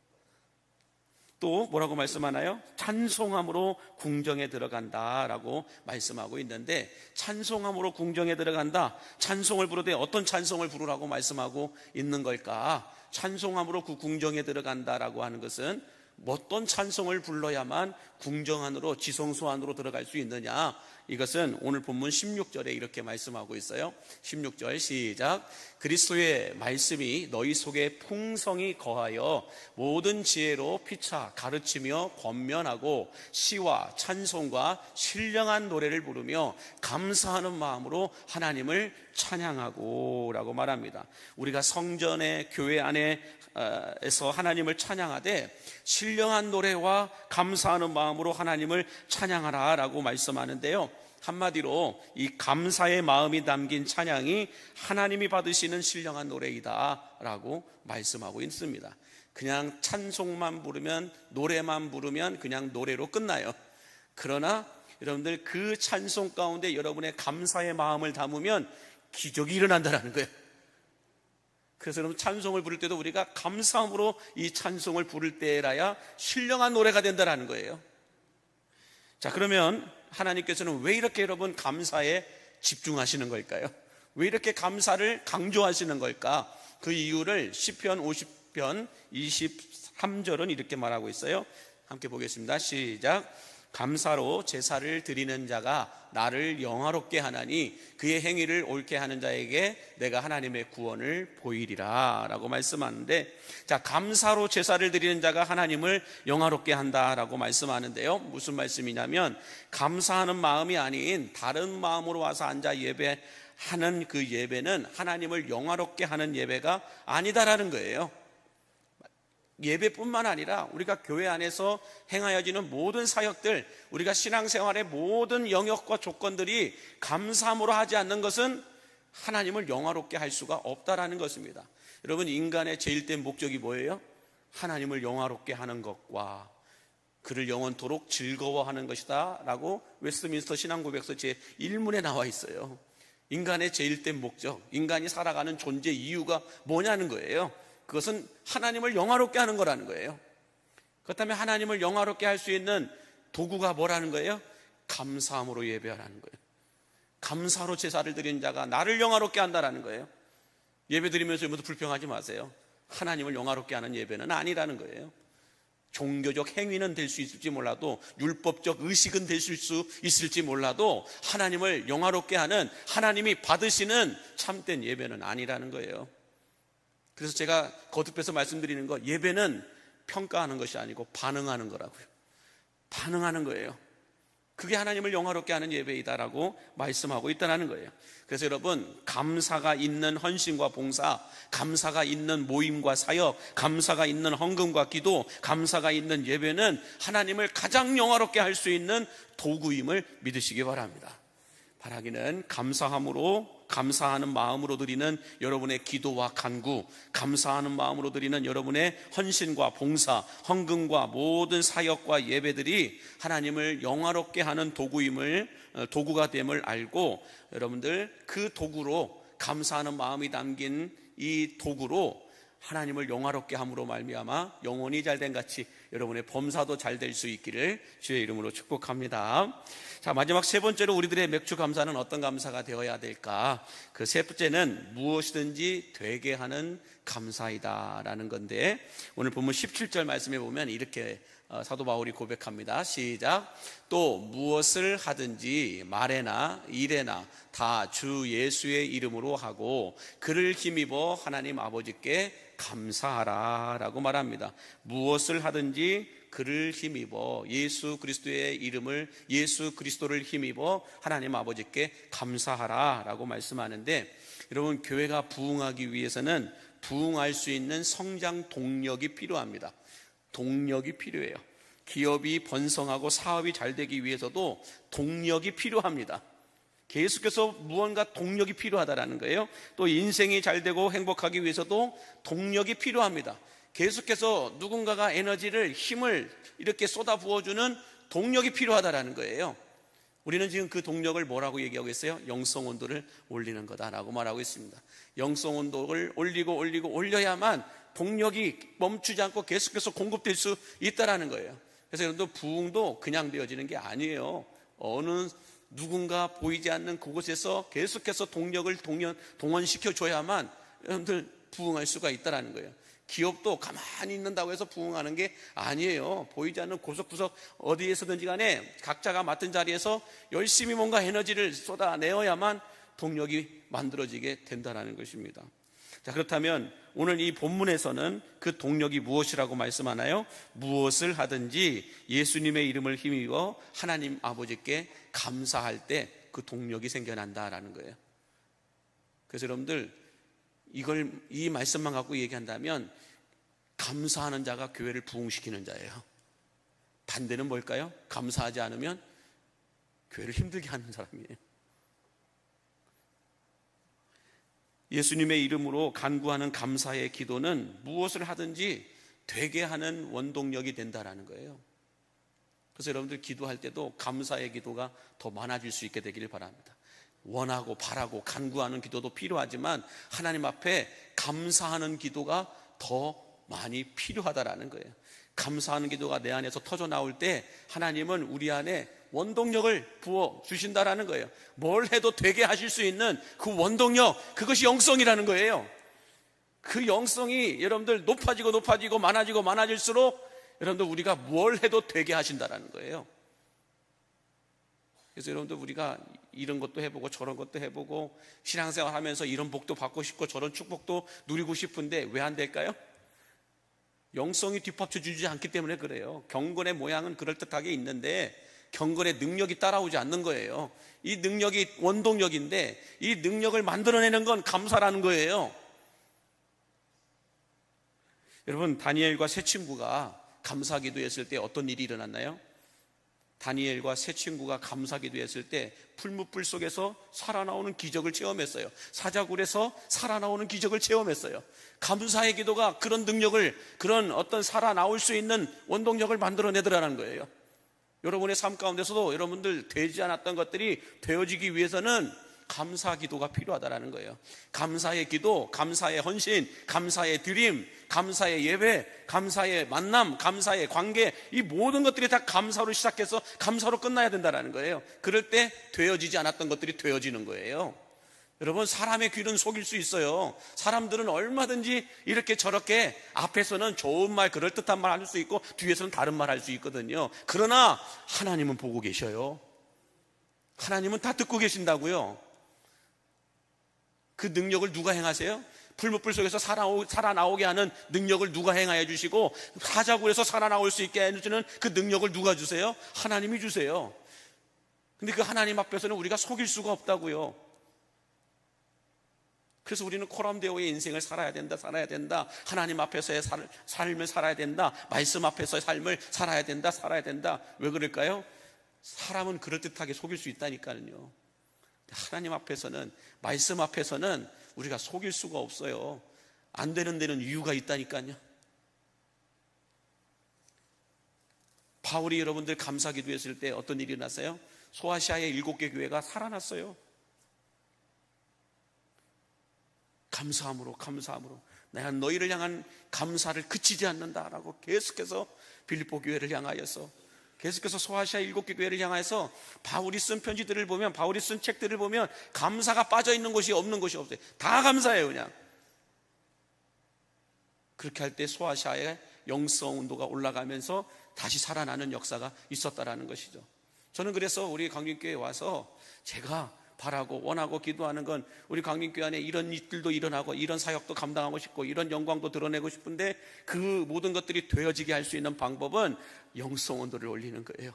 또 뭐라고 말씀하나요? 찬송함으로 궁정에 들어간다라고 말씀하고 있는데, 찬송함으로 궁정에 들어간다, 찬송을 부르되 어떤 찬송을 부르라고 말씀하고 있는 걸까? 찬송함으로 그 궁정에 들어간다라고 하는 것은 어떤 찬송을 불러야만 궁정 안으로, 지성소 안으로 들어갈 수 있느냐? 이것은 오늘 본문 16절에 이렇게 말씀하고 있어요. 16절 시작. 그리스도의 말씀이 너희 속에 풍성히 거하여 모든 지혜로 피차 가르치며 권면하고 시와 찬송과 신령한 노래를 부르며 감사하는 마음으로 하나님을 찬양하고 라고 말합니다. 우리가 성전의 교회 안에서 하나님을 찬양하되 신령한 노래와 감사하는 마음으로 하나님을 찬양하라 라고 말씀하는데요, 한마디로 이 감사의 마음이 담긴 찬양이 하나님이 받으시는 신령한 노래이다 라고 말씀하고 있습니다. 그냥 찬송만 부르면, 노래만 부르면 그냥 노래로 끝나요. 그러나 여러분들 그 찬송 가운데 여러분의 감사의 마음을 담으면 기적이 일어난다는 거예요. 그래서 여러분 찬송을 부를 때도 우리가 감사함으로 이 찬송을 부를 때라야 신령한 노래가 된다는 거예요. 자, 그러면 하나님께서는 왜 이렇게 여러분 감사에 집중하시는 걸까요? 왜 이렇게 감사를 강조하시는 걸까? 그 이유를 시편 50편 23절은 이렇게 말하고 있어요. 함께 보겠습니다. 시작. 감사로 제사를 드리는 자가 나를 영화롭게 하나니 그의 행위를 옳게 하는 자에게 내가 하나님의 구원을 보이리라 라고 말씀하는데, 자, 감사로 제사를 드리는 자가 하나님을 영화롭게 한다라고 말씀하는데요, 무슨 말씀이냐면 감사하는 마음이 아닌 다른 마음으로 와서 앉아 예배하는 그 예배는 하나님을 영화롭게 하는 예배가 아니다라는 거예요. 예배뿐만 아니라 우리가 교회 안에서 행하여지는 모든 사역들, 우리가 신앙생활의 모든 영역과 조건들이 감사함으로 하지 않는 것은 하나님을 영화롭게 할 수가 없다라는 것입니다. 여러분, 인간의 제일된 목적이 뭐예요? 하나님을 영화롭게 하는 것과 그를 영원토록 즐거워하는 것이다 라고 웨스트민스터 신앙고백서 제1문에 나와 있어요. 인간의 제일된 목적, 인간이 살아가는 존재 이유가 뭐냐는 거예요. 그것은 하나님을 영화롭게 하는 거라는 거예요. 그렇다면 하나님을 영화롭게 할 수 있는 도구가 뭐라는 거예요? 감사함으로 예배하라는 거예요. 감사로 제사를 드린 자가 나를 영화롭게 한다라는 거예요. 예배 드리면서 여러분들 불평하지 마세요. 하나님을 영화롭게 하는 예배는 아니라는 거예요. 종교적 행위는 될 수 있을지 몰라도, 율법적 의식은 될 수 있을지 몰라도 하나님을 영화롭게 하는, 하나님이 받으시는 참된 예배는 아니라는 거예요. 그래서 제가 거듭해서 말씀드리는 거, 예배는 평가하는 것이 아니고 반응하는 거라고요. 반응하는 거예요. 그게 하나님을 영화롭게 하는 예배이다라고 말씀하고 있다는 거예요. 그래서 여러분, 감사가 있는 헌신과 봉사, 감사가 있는 모임과 사역, 감사가 있는 헌금과 기도, 감사가 있는 예배는 하나님을 가장 영화롭게 할 수 있는 도구임을 믿으시기 바랍니다. 바라기는 감사함으로, 감사하는 마음으로 드리는 여러분의 기도와 간구, 감사하는 마음으로 드리는 여러분의 헌신과 봉사, 헌금과 모든 사역과 예배들이 하나님을 영화롭게 하는 도구가 됨을 알고, 여러분들 그 도구로, 감사하는 마음이 담긴 이 도구로 하나님을 영화롭게 함으로 말미암아 영혼이 잘된 같이 여러분의 범사도 잘 될 수 있기를 주의 이름으로 축복합니다. 자, 마지막 세 번째로 우리들의 맥주 감사는 어떤 감사가 되어야 될까? 그 세 번째는 무엇이든지 되게 하는 감사이다라는 건데, 오늘 본문 17절 말씀에 보면 이렇게 사도 바울이 고백합니다. 시작. 또 무엇을 하든지 말에나 일에나 다 주 예수의 이름으로 하고 그를 힘입어 하나님 아버지께 감사하라 라고 말합니다. 무엇을 하든지 그를 힘입어, 예수 그리스도의 이름을, 예수 그리스도를 힘입어 하나님 아버지께 감사하라 라고 말씀하는데, 여러분, 교회가 부흥하기 위해서는 부흥할 수 있는 성장 동력이 필요합니다. 동력이 필요해요. 기업이 번성하고 사업이 잘 되기 위해서도 동력이 필요합니다. 계속해서 무언가 동력이 필요하다라는 거예요. 또 인생이 잘 되고 행복하기 위해서도 동력이 필요합니다. 계속해서 누군가가 에너지를, 힘을 이렇게 쏟아 부어주는 동력이 필요하다라는 거예요. 우리는 지금 그 동력을 뭐라고 얘기하고 있어요? 영성 온도를 올리는 거다라고 말하고 있습니다. 영성 온도를 올리고 올려야만 동력이 멈추지 않고 계속해서 공급될 수 있다라는 거예요. 그래서 여러분들, 부흥도 그냥 되어지는 게 아니에요. 어느 누군가 보이지 않는 그곳에서 계속해서 동력을 동원시켜줘야만 여러분들 부흥할 수가 있다는 거예요. 기업도 가만히 있는다고 해서 부흥하는 게 아니에요. 보이지 않는 구석구석 어디에서든지 간에 각자가 맡은 자리에서 열심히 뭔가 에너지를 쏟아내어야만 동력이 만들어지게 된다는 것입니다. 자, 그렇다면 오늘 이 본문에서는 그 동력이 무엇이라고 말씀하나요? 무엇을 하든지 예수님의 이름을 힘입어 하나님 아버지께 감사할 때 그 동력이 생겨난다라는 거예요. 그래서 여러분들, 이 말씀만 갖고 얘기한다면 감사하는 자가 교회를 부흥시키는 자예요. 반대는 뭘까요? 감사하지 않으면 교회를 힘들게 하는 사람이에요. 예수님의 이름으로 간구하는 감사의 기도는 무엇을 하든지 되게 하는 원동력이 된다라는 거예요. 그래서 여러분들 기도할 때도 감사의 기도가 더 많아질 수 있게 되기를 바랍니다. 원하고 바라고 간구하는 기도도 필요하지만 하나님 앞에 감사하는 기도가 더 많이 필요하다라는 거예요. 감사하는 기도가 내 안에서 터져 나올 때 하나님은 우리 안에 원동력을 부어 주신다라는 거예요. 뭘 해도 되게 하실 수 있는 그 원동력, 그것이 영성이라는 거예요. 그 영성이 여러분들 높아지고 많아질수록 여러분들 우리가 뭘 해도 되게 하신다라는 거예요. 그래서 여러분들, 우리가 이런 것도 해보고 저런 것도 해보고 신앙생활 하면서 이런 복도 받고 싶고 저런 축복도 누리고 싶은데 왜 안 될까요? 영성이 뒷받쳐주지 않기 때문에 그래요. 경건의 모양은 그럴듯하게 있는데 경건의 능력이 따라오지 않는 거예요. 이 능력이 원동력인데 이 능력을 만들어내는 건 감사라는 거예요. 여러분, 다니엘과 세 친구가 감사 기도했을 때 어떤 일이 일어났나요? 다니엘과 세 친구가 감사 기도했을 때 풀무불 속에서 살아나오는 기적을 체험했어요. 사자굴에서 살아나오는 기적을 체험했어요. 감사의 기도가 그런 능력을, 그런 어떤 살아나올 수 있는 원동력을 만들어내더라는 거예요. 여러분의 삶 가운데서도 여러분들 되지 않았던 것들이 되어지기 위해서는 감사 기도가 필요하다는 거예요. 감사의 기도, 감사의 헌신, 감사의 드림, 감사의 예배, 감사의 만남, 감사의 관계, 이 모든 것들이 다 감사로 시작해서 감사로 끝나야 된다는 거예요. 그럴 때 되어지지 않았던 것들이 되어지는 거예요. 여러분, 사람의 귀는 속일 수 있어요. 사람들은 얼마든지 이렇게 저렇게 앞에서는 좋은 말, 그럴듯한 말 할 수 있고 뒤에서는 다른 말 할 수 있거든요. 그러나 하나님은 보고 계셔요. 하나님은 다 듣고 계신다고요. 그 능력을 누가 행하세요? 풀무불 속에서 살아나오게 하는 능력을 누가 행하여 주시고, 사자굴에서 살아나올 수 있게 해주는 그 능력을 누가 주세요? 하나님이 주세요. 근데 그 하나님 앞에서는 우리가 속일 수가 없다고요. 그래서 우리는 코람데오의 인생을 살아야 된다. 하나님 앞에서의 삶을 살아야 된다. 말씀 앞에서의 삶을 살아야 된다. 왜 그럴까요? 사람은 그럴듯하게 속일 수 있다니까요. 하나님 앞에서는, 말씀 앞에서는 우리가 속일 수가 없어요. 안 되는 데는 이유가 있다니까요. 바울이 여러분들 감사 기도했을 때 어떤 일이 났어요? 소아시아의 7개 교회가 살아났어요. 감사함으로 내가 너희를 향한 감사를 그치지 않는다라고 계속해서 빌립보 교회를 향하여서, 계속해서 소아시아 7개 교회를 향해서 바울이 쓴 편지들을 보면, 바울이 쓴 책들을 보면 감사가 빠져있는 곳이 없는 곳이 없어요. 다 감사해요. 그냥 그렇게 할 때 소아시아의 영성 온도가 올라가면서 다시 살아나는 역사가 있었다라는 것이죠. 저는 그래서 우리 강림교회에 와서 제가 바라고 원하고 기도하는 건, 우리 강림교회 안에 이런 일들도 일어나고 이런 사역도 감당하고 싶고 이런 영광도 드러내고 싶은데, 그 모든 것들이 되어지게 할 수 있는 방법은 영성 온도를 올리는 거예요.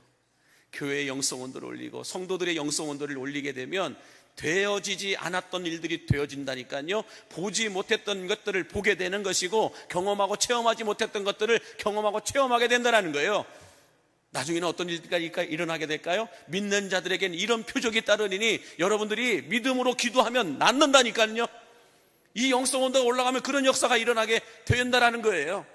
교회의 영성 온도를 올리고 성도들의 영성 온도를 올리게 되면 되어지지 않았던 일들이 되어진다니까요. 보지 못했던 것들을 보게 되는 것이고, 경험하고 체험하지 못했던 것들을 경험하고 체험하게 된다는 거예요. 나중에는 어떤 일들이 일어나게 될까요? 믿는 자들에게는 이런 표적이 따르니 여러분들이 믿음으로 기도하면 낫는다니까요. 이 영성 온도가 올라가면 그런 역사가 일어나게 된다는 거예요.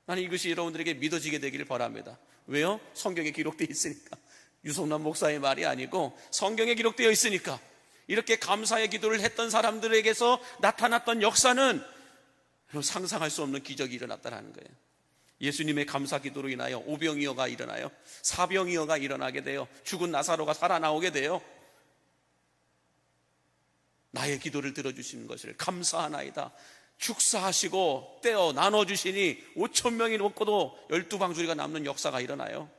나는 이것이 여러분들에게 믿어지게 되기를 바랍니다. 왜요? 성경에 기록되어 있으니까. 유성남 목사의 말이 아니고 성경에 기록되어 있으니까. 이렇게 감사의 기도를 했던 사람들에게서 나타났던 역사는 상상할 수 없는 기적이 일어났다는 거예요. 예수님의 감사 기도로 인하여 오병이어가 일어나요. 사병이어가 일어나게 돼요. 죽은 나사로가 살아나오게 돼요. 나의 기도를 들어주시는 것을 감사하나이다. 축사하시고 떼어 나눠주시니 5,000명이 넘고도 12방주리가 남는 역사가 일어나요.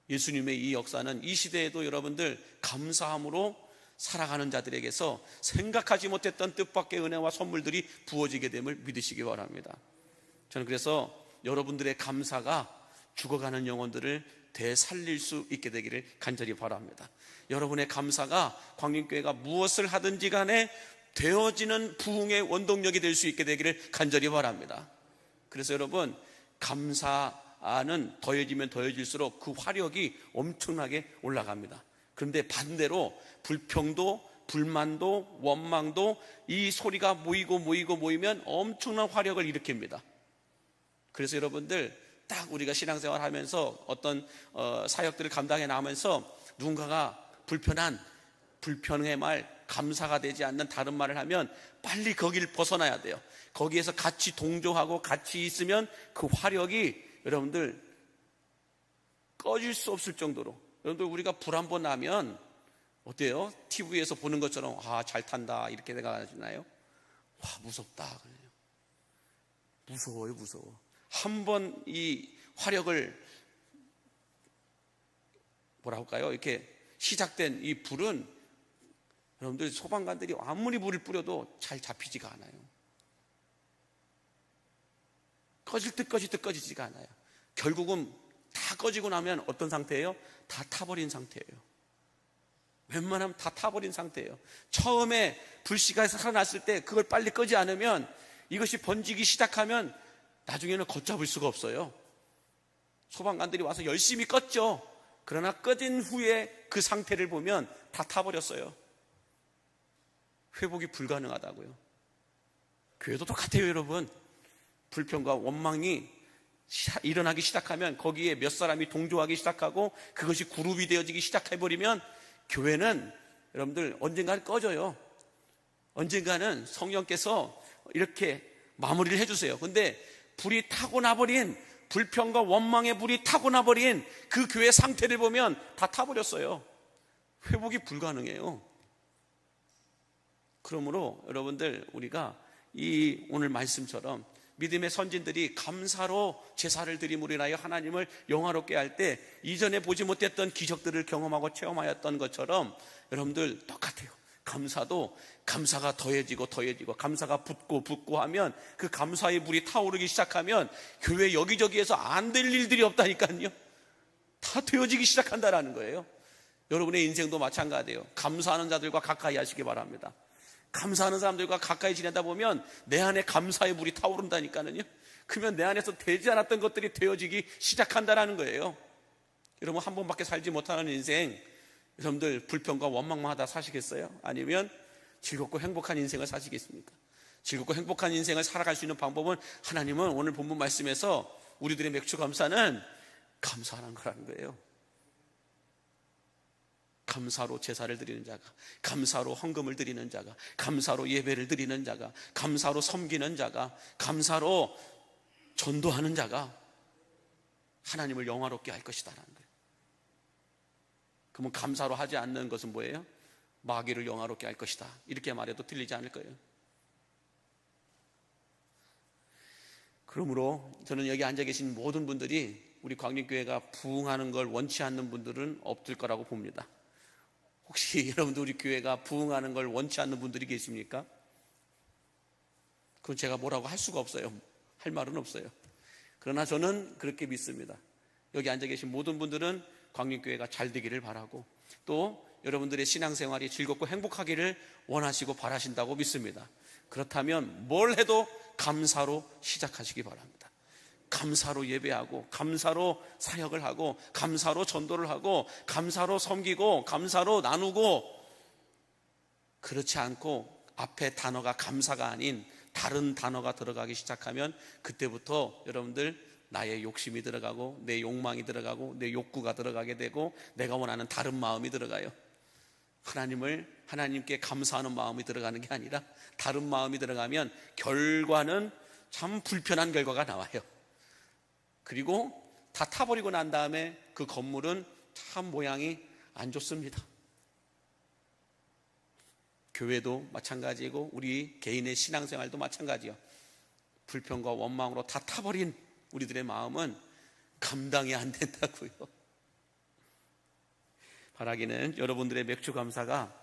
예수님의 이 역사는 이 시대에도 여러분들 감사함으로 살아가는 자들에게서 생각하지 못했던 뜻밖의 은혜와 선물들이 부어지게 됨을 믿으시기 바랍니다. 저는 그래서 여러분들의 감사가 죽어가는 영혼들을 되살릴 수 있게 되기를 간절히 바랍니다. 여러분의 감사가 광림교회가 무엇을 하든지 간에 되어지는 부흥의 원동력이 될 수 있게 되기를 간절히 바랍니다. 그래서 여러분, 감사는 더해지면 더해질수록 그 화력이 엄청나게 올라갑니다. 그런데 반대로 불평도, 불만도, 원망도, 이 소리가 모이면 엄청난 화력을 일으킵니다. 그래서 여러분들, 딱 우리가 신앙생활 하면서 어떤 사역들을 감당해 나가면서 누군가가 불편의 말, 감사가 되지 않는 다른 말을 하면 빨리 거기를 벗어나야 돼요. 거기에서 같이 동조하고 같이 있으면 그 화력이 여러분들 꺼질 수 없을 정도로, 여러분들 우리가 불 한 번 나면 어때요? TV에서 보는 것처럼 잘 탄다 이렇게 생각하시나요? 무섭다. 무서워요. 한 번 이 화력을 이렇게 시작된 이 불은 여러분들 소방관들이 아무리 물을 뿌려도 잘 잡히지가 않아요. 꺼질 듯 꺼지지가 않아요. 결국은 다 꺼지고 나면 어떤 상태예요? 다 타버린 상태예요. 웬만하면 다 타버린 상태예요. 처음에 불씨가 살아났을 때 그걸 빨리 끄지 않으면, 이것이 번지기 시작하면 나중에는 걷잡을 수가 없어요. 소방관들이 와서 열심히 껐죠. 그러나 꺼진 후에 그 상태를 보면 다 타버렸어요. 회복이 불가능하다고요. 교회도 똑같아요, 여러분. 불평과 원망이 일어나기 시작하면, 거기에 몇 사람이 동조하기 시작하고 그것이 그룹이 되어지기 시작해버리면 교회는 여러분들 언젠가는 꺼져요. 언젠가는 성령께서 이렇게 마무리를 해주세요. 근데 불이 타고 나버린, 불평과 원망의 불이 타고 나버린 그 교회 상태를 보면 다 타버렸어요. 회복이 불가능해요. 그러므로 여러분들 우리가 이 오늘 말씀처럼 믿음의 선진들이 감사로 제사를 드림으로 인하여 하나님을 영화롭게 할 때 이전에 보지 못했던 기적들을 경험하고 체험하였던 것처럼 여러분들 똑같아요. 감사도 감사가 더해지고 감사가 붙고 하면 그 감사의 물이 타오르기 시작하면 교회 여기저기에서 안 될 일들이 없다니까요. 다 되어지기 시작한다라는 거예요. 여러분의 인생도 마찬가지예요. 감사하는 자들과 가까이 하시기 바랍니다. 감사하는 사람들과 가까이 지내다 보면 내 안에 감사의 물이 타오른다니까요. 그러면 내 안에서 되지 않았던 것들이 되어지기 시작한다라는 거예요. 여러분, 한 번밖에 살지 못하는 인생, 여러분들 불평과 원망만 하다 사시겠어요? 아니면 즐겁고 행복한 인생을 사시겠습니까? 즐겁고 행복한 인생을 살아갈 수 있는 방법은 하나님은 오늘 본문 말씀에서 우리들의 맥주 감사는 감사하는 거라는 거예요. 감사로 제사를 드리는 자가, 감사로 헌금을 드리는 자가, 감사로 예배를 드리는 자가, 감사로 섬기는 자가, 감사로 전도하는 자가 하나님을 영화롭게 할 것이다라는 거예요. 그러면 감사로 하지 않는 것은 뭐예요? 마귀를 영화롭게 할 것이다, 이렇게 말해도 틀리지 않을 거예요. 그러므로 저는 여기 앉아 계신 모든 분들이 우리 광림교회가 부흥하는 걸 원치 않는 분들은 없을 거라고 봅니다. 혹시 여러분들 우리 교회가 부흥하는 걸 원치 않는 분들이 계십니까? 그건 제가 뭐라고 할 수가 없어요. 할 말은 없어요. 그러나 저는 그렇게 믿습니다. 여기 앉아 계신 모든 분들은 광림교회가 잘 되기를 바라고, 또 여러분들의 신앙생활이 즐겁고 행복하기를 원하시고 바라신다고 믿습니다. 그렇다면 뭘 해도 감사로 시작하시기 바랍니다. 감사로 예배하고, 감사로 사역을 하고, 감사로 전도를 하고, 감사로 섬기고, 감사로 나누고, 그렇지 않고 앞에 단어가 감사가 아닌 다른 단어가 들어가기 시작하면 그때부터 여러분들 나의 욕심이 들어가고, 내 욕망이 들어가고, 내 욕구가 들어가게 되고, 내가 원하는 다른 마음이 들어가요. 하나님께 감사하는 마음이 들어가는 게 아니라 다른 마음이 들어가면 결과는 참 불편한 결과가 나와요. 그리고 다 타버리고 난 다음에 그 건물은 참 모양이 안 좋습니다. 교회도 마찬가지고 우리 개인의 신앙생활도 마찬가지요. 불평과 원망으로 다 타버린 우리들의 마음은 감당이 안 된다고요. 바라기는 여러분들의 맥주 감사가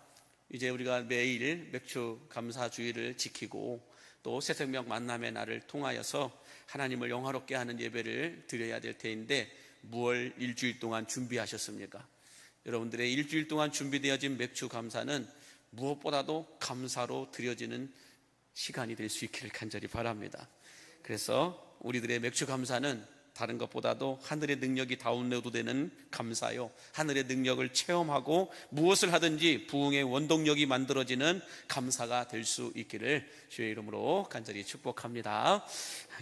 이제 우리가 매일 맥주 감사 주일을 지키고 또 새생명 만남의 날을 통하여서 하나님을 영화롭게 하는 예배를 드려야 될 때인데 무얼 일주일 동안 준비하셨습니까? 여러분들의 일주일 동안 준비되어진 맥주 감사는 무엇보다도 감사로 드려지는 시간이 될 수 있기를 간절히 바랍니다. 그래서 우리들의 맥주 감사는 다른 것보다도 하늘의 능력이 다운로드되는 감사요, 하늘의 능력을 체험하고 무엇을 하든지 부흥의 원동력이 만들어지는 감사가 될 수 있기를 주의 이름으로 간절히 축복합니다.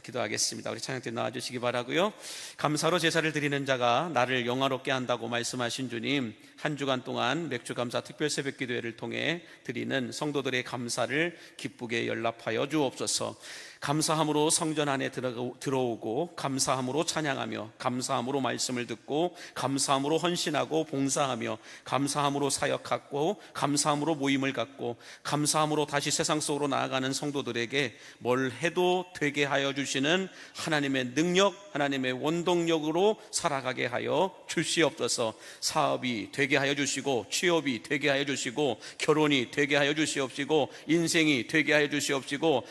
기도하겠습니다. 우리 찬양팀 나와주시기 바라고요. 감사로 제사를 드리는 자가 나를 영화롭게 한다고 말씀하신 주님, 한 주간 동안 맥주 감사 특별 새벽 기도회를 통해 드리는 성도들의 감사를 기쁘게 연락하여 주옵소서. 감사함으로 성전 안에 들어오고, 감사함으로 찬양하며, 감사함으로 말씀을 듣고, 감사함으로 헌신하고 봉사하며, 감사함으로 사역하고, 감사함으로 모임을 갖고, 감사함으로 다시 세상 속으로 나아가는 성도들에게 뭘 해도 되게 하여 주시는 하나님의 능력, 하나님의 원동력으로 살아가게 하여 주시옵소서. 사업이 되게 하여 주시고, 취업이 되게 하여 주시고, 결혼이 되게 하여 주시옵시고, 인생이 되게 하여 주시옵시고,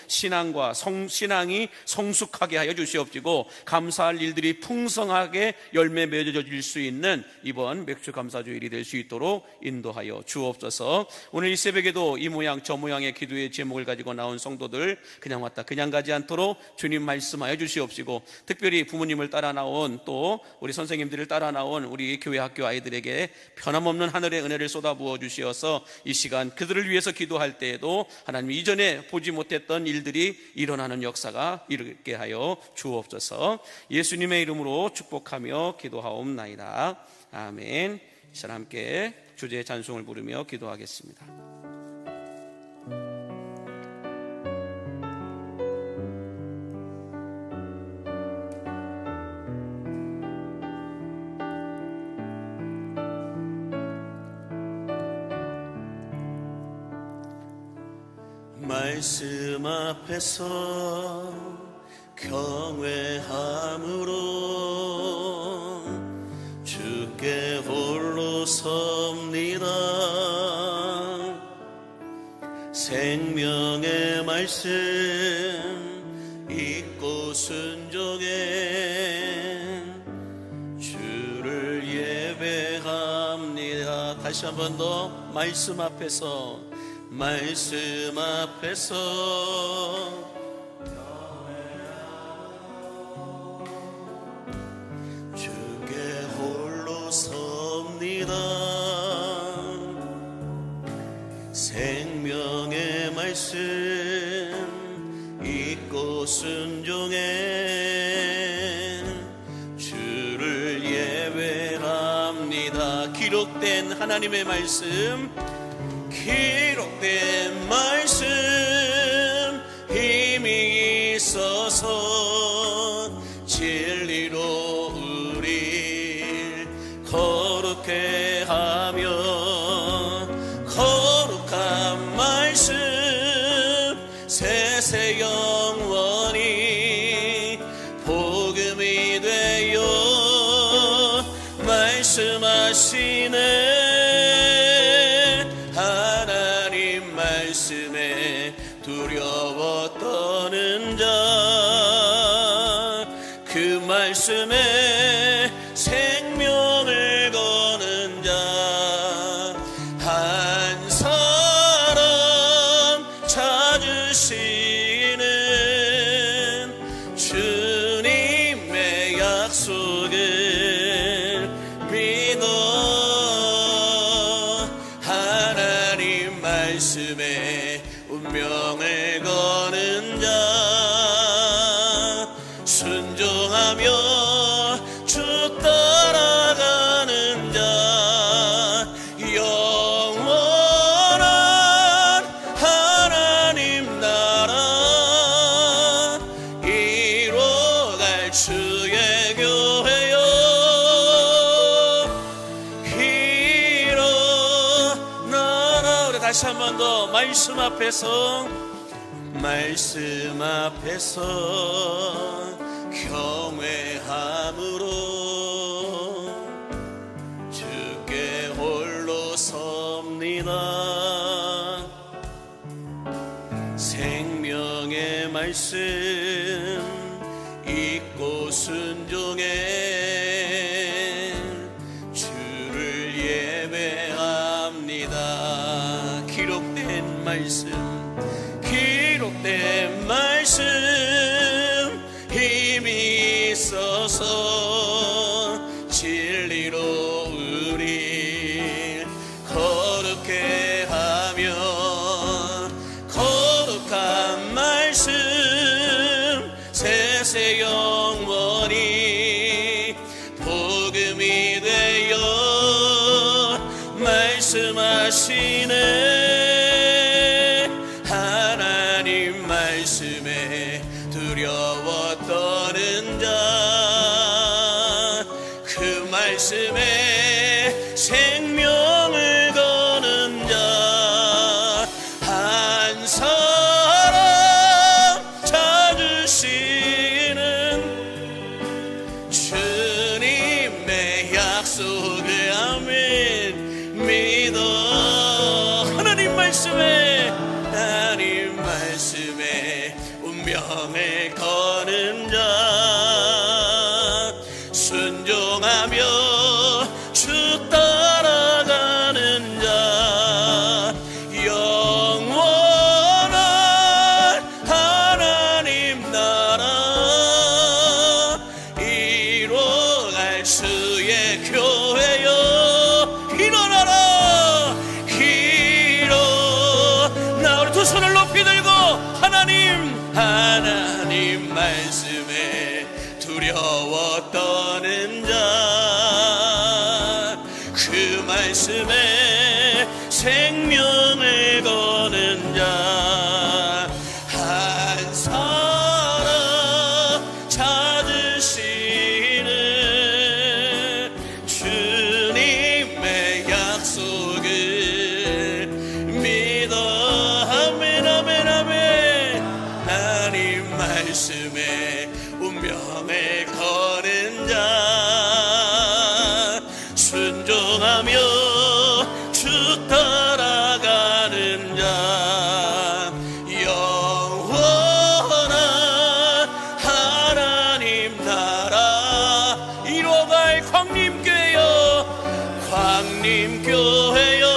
신앙이 성숙하게 하여 주시옵시고, 감사할 일들이 풍성하게 열매 맺어질 수 있는 이번 맥주 감사 주일이 될 수 있도록 인도하여 주옵소서. 오늘 이 새벽에도 이 모양 저 모양의 기도의 제목을 가지고 나온 성도들 그냥 왔다 그냥 가지 않도록 주님 말씀하여 주시옵시고, 특별히 부모님을 따라 나온, 또 우리 선생님들을 따라 나온 우리 교회 학교 아이들에게 변함없는 하늘의 은혜를 쏟아부어 주시어서 이 시간 그들을 위해서 기도할 때에도 하나님 이전에 보지 못했던 일들이 일어나는 역사가 이르게 하여 주옵소서. 예수님의 이름으로 축복하며 기도하옵나이다. 아멘. 이 시간 함께 주제의 찬송을 부르며 기도하겠습니다. 말씀 앞에서 경외함으로 주께 홀로 섭니다. 생명의 말씀 잊고 순종해 주를 예배합니다. 다시 한 번 더 말씀 앞에서 주께 홀로 섭니다. 생명의 말씀 잊고 순종해 주를 예배합니다. 기록된 하나님의 말씀, 기록된 말씀 힘이 있어서 진리로 우릴 거룩해 하며 거룩한 말씀 세세 영원히 복음이 되어 말씀하시네. 하나님 말씀에 두려워 떠는 자, 그 말씀에 생명을 거는 자, 한 사람 찾으시는 주님의 약속을 믿어 하나님 말씀에 운명을 거는 자, 순종하며 주 따라가는 자, 영원한 하나님 나라 이뤄갈 주의 교회여 일어나라. 우리 다시 한 번 더 말씀 앞에서 경외함으로 주께 홀로 섭니다. 생명의 말씀 잊고 순종해 주를 예배합니다. 기록된 말씀 힘이 있어서 진리로 우릴 거룩해 하며 거룩한 말씀 세세 영원히 복음이 되어 말씀하시네. 하나님 말씀에 두려워 떠는 자, 그 말씀에 생명을 거는 자, 한 사람 찾으시는 주님의 약속을 아멘 믿어 하나님 말씀에 운명을 거는 자, 순종하며 주 따라가는 자, 영원한 하나님 나라 이뤄갈 주의 교회여 일어나라. 우리 두 손을 높이 들고 하나님 말씀에 두려워 떠는 자, 그 말씀에 생명을 거는 자, 한 사람 찾으시는 주님의 약속을 믿어 아멘 아멘 아멘 순종하는 자 영원한 하나님 나라 이뤄갈 광림교회여 광림교회여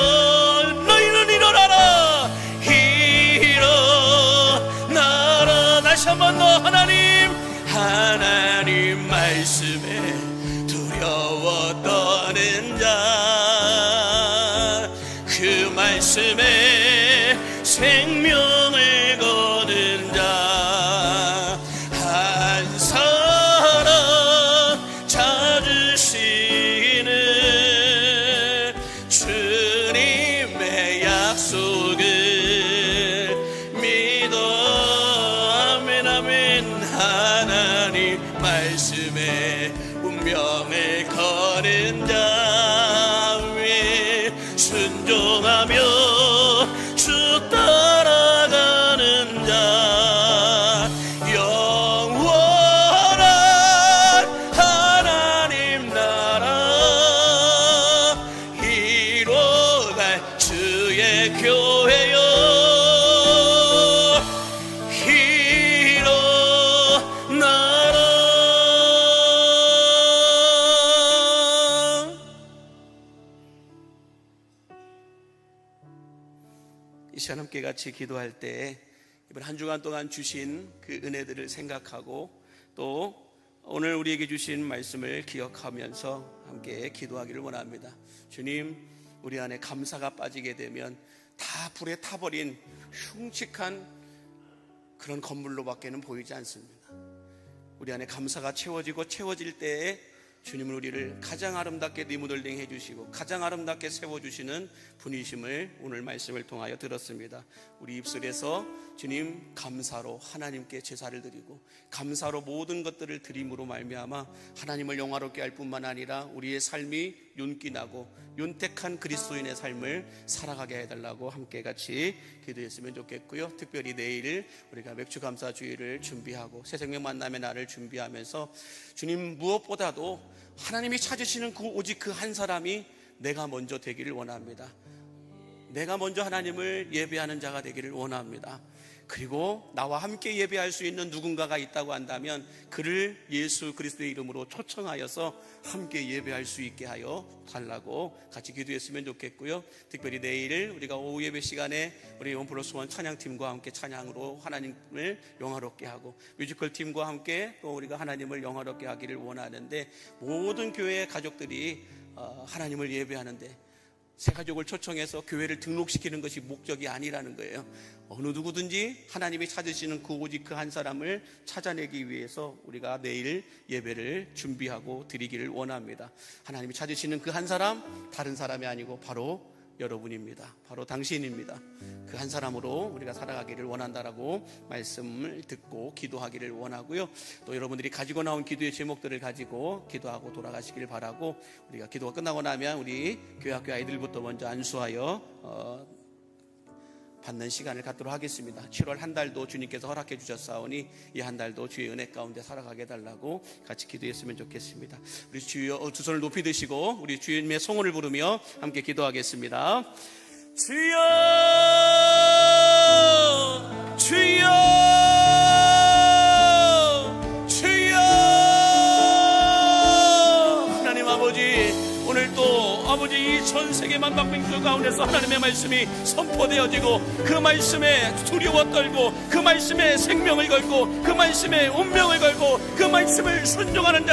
너희는 일어나라 일어나라 다시 한번 더 하나님 말씀에 두려워 떠는 자 그 말씀에 생명을 거는 자 한 사람 찾으시는 주님의 약속을 믿어 아멘 아멘 하나님 말씀에 운명을 거는 자 위에 순종하며 주 따라가는 자 영원한 하나님 나라 이뤄갈 주의 교회여 이 시간 함께 같이 기도할 때 이번 한 주간 동안 주신 그 은혜들을 생각하고 또 오늘 우리에게 주신 말씀을 기억하면서 함께 기도하기를 원합니다. 주님, 우리 안에 감사가 빠지게 되면 다 불에 타버린 흉측한 그런 건물로밖에는 보이지 않습니다. 우리 안에 감사가 채워지고 채워질 때에 주님은 우리를 가장 아름답게 리모델링 해주시고 가장 아름답게 세워주시는 분이심을 오늘 말씀을 통하여 들었습니다. 우리 입술에서 주님 감사로 하나님께 제사를 드리고 감사로 모든 것들을 드림으로 말미암아 하나님을 영화롭게 할 뿐만 아니라 우리의 삶이 윤기나고 윤택한 그리스도인의 삶을 살아가게 해달라고 함께 같이 기도했으면 좋겠고요. 특별히 내일 우리가 맥주감사주의를 준비하고 새생명 만남의 날을 준비하면서 주님 무엇보다도 하나님이 찾으시는 오직 그 한 사람이 내가 먼저 되기를 원합니다. 내가 먼저 하나님을 예배하는 자가 되기를 원합니다. 그리고 나와 함께 예배할 수 있는 누군가가 있다고 한다면 그를 예수 그리스도의 이름으로 초청하여서 함께 예배할 수 있게 하여 달라고 같이 기도했으면 좋겠고요. 특별히 내일 우리가 오후 예배 시간에 우리 원플러스원 찬양팀과 함께 찬양으로 하나님을 영화롭게 하고 뮤지컬 팀과 함께 또 우리가 하나님을 영화롭게 하기를 원하는데 모든 교회 가족들이 하나님을 예배하는데 새 가족을 초청해서 교회를 등록시키는 것이 목적이 아니라는 거예요. 어느 누구든지 하나님이 찾으시는 그 오직 그 한 사람을 찾아내기 위해서 우리가 내일 예배를 준비하고 드리기를 원합니다. 하나님이 찾으시는 그 한 사람 다른 사람이 아니고 바로 여러분입니다. 바로 당신입니다. 그 한 사람으로 우리가 살아가기를 원한다라고 말씀을 듣고 기도하기를 원하고요. 또 여러분들이 가지고 나온 기도의 제목들을 가지고 기도하고 돌아가시길 바라고 우리가 기도가 끝나고 나면 우리 교회학교 아이들부터 먼저 안수하여 받는 시간을 갖도록 하겠습니다. 7월 한 달도 주님께서 허락해 주셨사오니 이 한 달도 주의 은혜 가운데 살아가게 해달라고 같이 기도했으면 좋겠습니다. 우리 주여 두 손을 높이 드시고 우리 주님의 성원을 부르며 함께 기도하겠습니다. 주여 주여 주여 하나님 아버지 오늘 또 아버지 이 전 세계 만방민족 가운데서 하나님의 말씀이 선포되어지고 그 말씀에 두려워 떨고 그 말씀에 생명을 걸고 그 말씀에 운명을 걸고 그 말씀을 순종하는 자